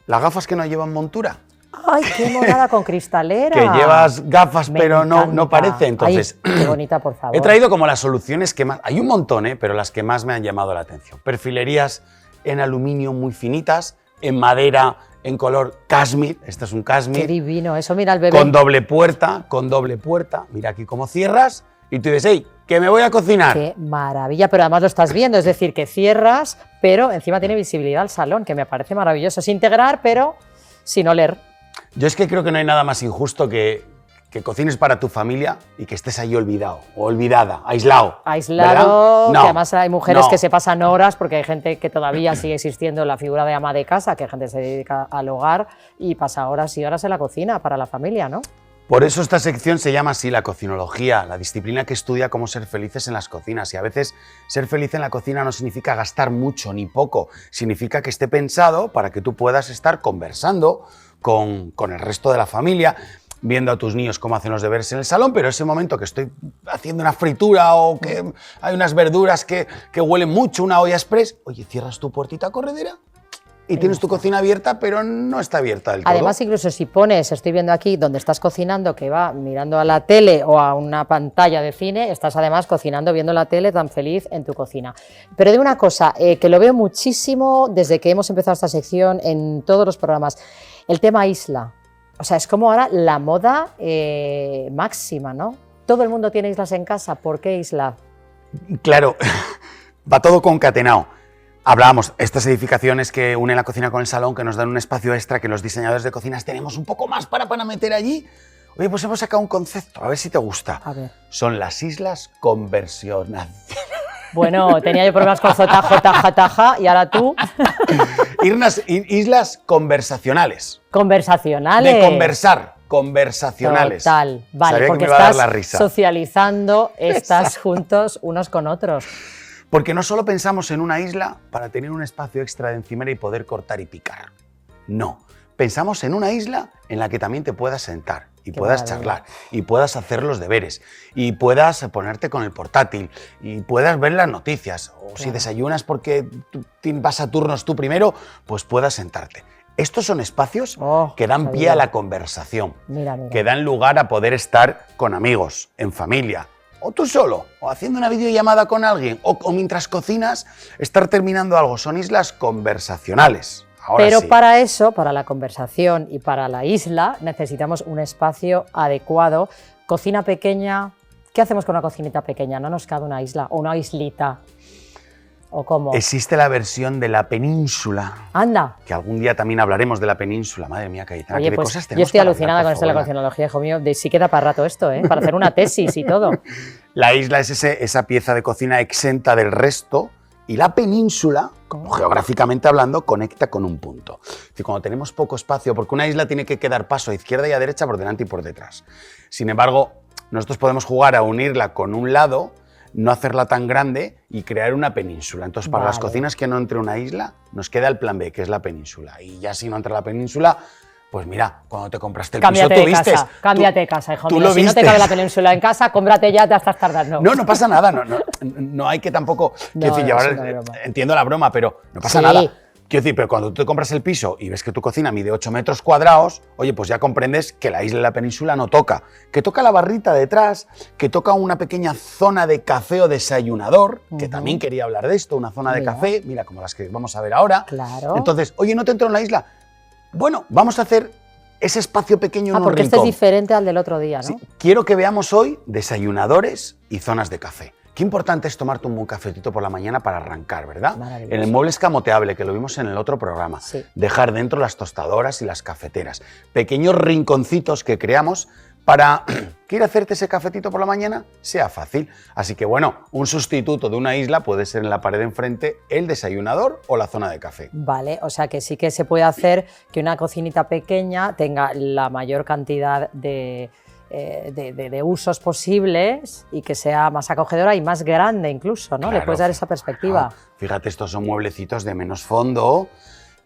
las gafas que no llevan montura. ¡Ay, qué monada con cristalera! Que llevas gafas, Me pero no encanta. parece. Entonces, Ay, qué bonita, por favor. he traído como las soluciones que más... Hay un montón, pero las que más me han llamado la atención. Perfilerías en aluminio muy finitas, en madera, en color cashmere. Este es un cashmere. Qué divino eso, mira el bebé. Con doble puerta, con doble puerta. Mira aquí cómo cierras y tú dices, ¡hey, que me voy a cocinar! Qué maravilla, pero además lo estás viendo, es decir, que cierras, pero encima tiene visibilidad al salón, que me parece maravilloso. Es integrar, pero sin oler. Yo es que creo que no hay nada más injusto que cocines para tu familia y que estés ahí olvidado o olvidada, aislado. Aislado, ¿verdad? que además hay mujeres no. que se pasan horas, porque hay gente que todavía sigue existiendo la figura de ama de casa, que hay gente que se dedica al hogar y pasa horas y horas en la cocina para la familia, ¿no? Por eso esta sección se llama así, la cocinología, la disciplina que estudia cómo ser felices en las cocinas. Y a veces ser feliz en la cocina no significa gastar mucho ni poco, significa que esté pensado para que tú puedas estar conversando con el resto de la familia, viendo a tus niños cómo hacen los deberes en el salón, pero ese momento que estoy haciendo una fritura o que hay unas verduras que huelen mucho, una olla express, oye, cierras tu puertita corredera y tienes tu cocina abierta, pero no está abierta del todo. Además, incluso si pones, estoy viendo aquí donde estás cocinando, que va mirando a la tele o a una pantalla de cine, estás además cocinando, viendo la tele tan feliz en tu cocina. Pero de una cosa, que lo veo muchísimo desde que hemos empezado esta sección en todos los programas, el tema isla. O sea, es como ahora la moda máxima, ¿no? Todo el mundo tiene islas en casa, ¿por qué isla? Claro, va todo concatenado. Hablábamos, estas edificaciones que unen la cocina con el salón, que nos dan un espacio extra, que los diseñadores de cocinas tenemos un poco más para meter allí. Oye, pues hemos sacado un concepto, a ver si te gusta. A ver. Son las islas conversionacionales. Bueno, tenía yo problemas con taja, y ahora tú. Islas conversacionales. Conversacionales. De conversar, conversacionales. Total, vale, Sabía porque que me iba a dar la estás risa. socializando, estás juntos unos con otros. Porque no solo pensamos en una isla para tener un espacio extra de encimera y poder cortar y picar. No, pensamos en una isla en la que también te puedas sentar y Qué puedas maravilla. charlar y puedas hacer los deberes y puedas ponerte con el portátil y puedas ver las noticias. O si Claro. desayunas porque tú vas a turnos tú primero, pues puedas sentarte. Estos son espacios Oh, que dan qué pie a bien. la conversación, Mira, mira. que dan lugar a poder estar con amigos, en familia, o tú solo, o haciendo una videollamada con alguien, o mientras cocinas, estar terminando algo. Son islas conversacionales. Ahora Pero sí. para eso, para la conversación y para la isla, necesitamos un espacio adecuado. Cocina pequeña. ¿Qué hacemos con una cocinita pequeña? ¿No nos cabe una isla o una islita? ¿O cómo? Existe la versión de la península, Anda. que algún día también hablaremos de la península. Madre mía, Cayetana, Oye, qué de pues cosas yo tenemos estoy para alucinada hablar, con por esto de la favor. cocinología, hijo mío. Sí queda para rato esto, ¿eh? Para hacer una tesis y todo. La isla es esa pieza de cocina exenta del resto y la península, como geográficamente hablando, conecta con un punto. Es decir, cuando tenemos poco espacio, porque una isla tiene que quedar paso a izquierda y a derecha, por delante y por detrás. Sin embargo, nosotros podemos jugar a unirla con un lado, no hacerla tan grande y crear una península. Entonces, para las Vale. cocinas que no entre una isla, nos queda el plan B, que es la península. Y ya si no entra la península, pues mira, cuando te compraste el Cámbiate piso, de tú vistes. casa, cámbiate de casa, hijo tú mío. lo Si no te vistes. cabe la península en casa, cómprate ya, te estás tardando. No pasa nada, no hay que tampoco, quiero decir, no, llevar, es una broma. entiendo la broma, pero no pasa Sí. nada. Quiero decir, pero cuando tú te compras el piso y ves que tu cocina mide 8 metros cuadrados, oye, pues ya comprendes que la isla y la península no toca, que toca la barrita detrás, que toca una pequeña zona de café o desayunador, que Ujú. también quería hablar de esto, una zona de Mira. café, mira, como las que vamos a ver ahora. Claro. Entonces, oye, ¿no te entro en la isla? Bueno, vamos a hacer ese espacio pequeño en un Porque este rincón. es diferente al del otro día, ¿no? Sí, quiero que veamos hoy desayunadores y zonas de café. Qué importante es tomarte un buen cafetito por la mañana para arrancar, ¿verdad? Maravilloso. En el mueble escamoteable, que lo vimos en el otro programa. Sí. Dejar dentro las tostadoras y las cafeteras. Pequeños rinconcitos que creamos para que ir a hacerte ese cafetito por la mañana sea fácil. Así que bueno, un sustituto de una isla puede ser en la pared de enfrente el desayunador o la zona de café. Vale, o sea que sí que se puede hacer que una cocinita pequeña tenga la mayor cantidad de usos posibles y que sea más acogedora y más grande incluso, ¿no? Le Claro, puedes dar esa perspectiva. Fíjate, estos son mueblecitos de menos fondo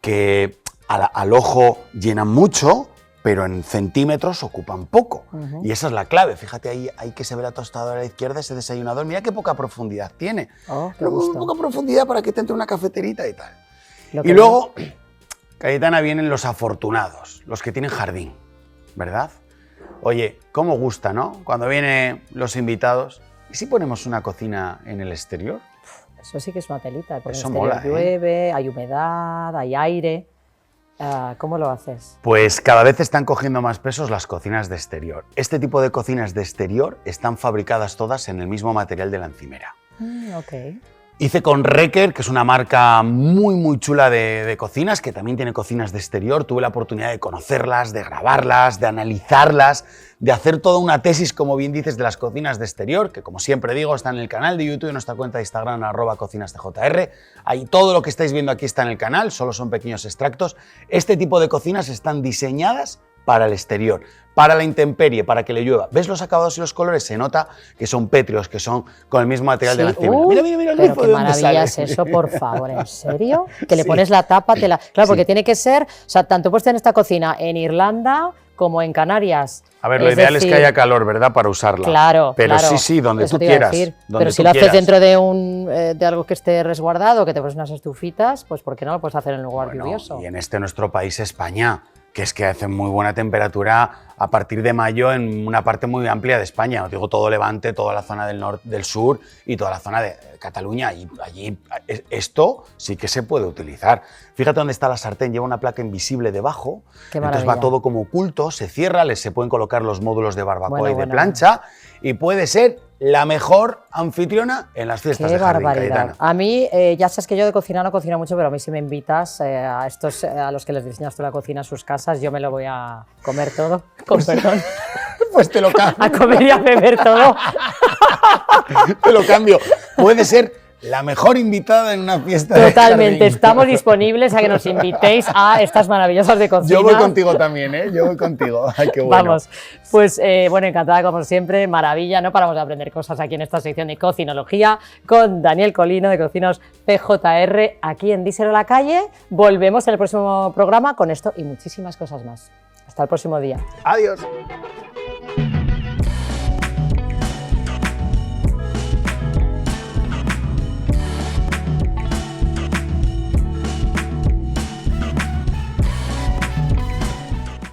que al ojo llenan mucho, pero en centímetros ocupan poco. Ujú. Y esa es la clave. Fíjate ahí que se ve la tostadora a la izquierda, ese desayunador. Mira qué poca profundidad tiene. Oh, qué Pero gusto. poca profundidad para que te entre una cafeterita y tal. Lo Y que luego, Cayetana, vienen los afortunados, los que tienen jardín, ¿verdad? Oye, cómo gusta, ¿no? Cuando vienen los invitados. ¿Y si ponemos una cocina en el exterior? Eso sí que es una telita, porque Eso en el exterior mola, ¿eh? llueve, hay humedad, hay aire. ¿Cómo lo haces? Pues cada vez están cogiendo más pesos las cocinas de exterior. Este tipo de cocinas de exterior están fabricadas todas en el mismo material de la encimera. Ok. Hice con Reker, que es una marca muy chula de cocinas, que también tiene cocinas de exterior. Tuve la oportunidad de conocerlas, de grabarlas, de analizarlas, de hacer toda una tesis, como bien dices, de las cocinas de exterior, que como siempre digo, está en el canal de YouTube y en nuestra cuenta de Instagram, @cocinasdjr. Ahí todo lo que estáis viendo aquí está en el canal, solo son pequeños extractos. Este tipo de cocinas están diseñadas para el exterior, para la intemperie, para que le llueva. ¿Ves los acabados y los colores? Se nota que son pétreos, que son con el mismo material de la encimera. Mira el pero grifo qué de dónde sale. maravilla es eso, por favor, ¿en serio? Que le Sí. pones la tapa, Claro, porque Sí. tiene que ser, o sea, tanto puedes tener esta cocina en Irlanda como en Canarias. A ver, lo ideal es que haya calor, ¿verdad?, para usarla. Claro, Pero claro. sí, donde Eso tú te iba a quieras. decir. Donde Pero si tú lo haces quieras. dentro de algo que esté resguardado, que te pones unas estufitas, pues ¿por qué no lo puedes hacer en un lugar Bueno, lluvioso? y en este nuestro país, España, que es que hace muy buena temperatura a partir de mayo en una parte muy amplia de España. Os digo todo Levante, toda la zona del norte, del sur y toda la zona de Cataluña. Y allí esto sí que se puede utilizar. Fíjate dónde está la sartén, lleva una placa invisible debajo. Qué Entonces va maravilla. todo como oculto, se cierra, se pueden colocar los módulos de barbacoa Bueno, y de bueno. plancha y puede ser la mejor anfitriona en las fiestas Qué de jardín, barbaridad. Cayetana. A mí, ya sabes que yo de cocina no cocino mucho, pero a mí si me invitas a estos, a los que les diseñas tú la cocina a sus casas, yo me lo voy a comer todo, con perdón, Pues te lo cambio. a comer y a beber todo. Te lo cambio. Puede ser la mejor invitada en una fiesta de Totalmente, jardín. estamos disponibles a que nos invitéis a estas maravillosas de cocina. Yo voy contigo también, ¿eh? Yo voy contigo. Ay, qué bueno. Vamos, pues bueno, encantada como siempre, maravilla, no paramos de aprender cosas aquí en esta sección de cocinología con Daniel Colino de Cocinos PJR aquí en Díselo a la Calle. Volvemos en el próximo programa con esto y muchísimas cosas más. Hasta el próximo día. Adiós.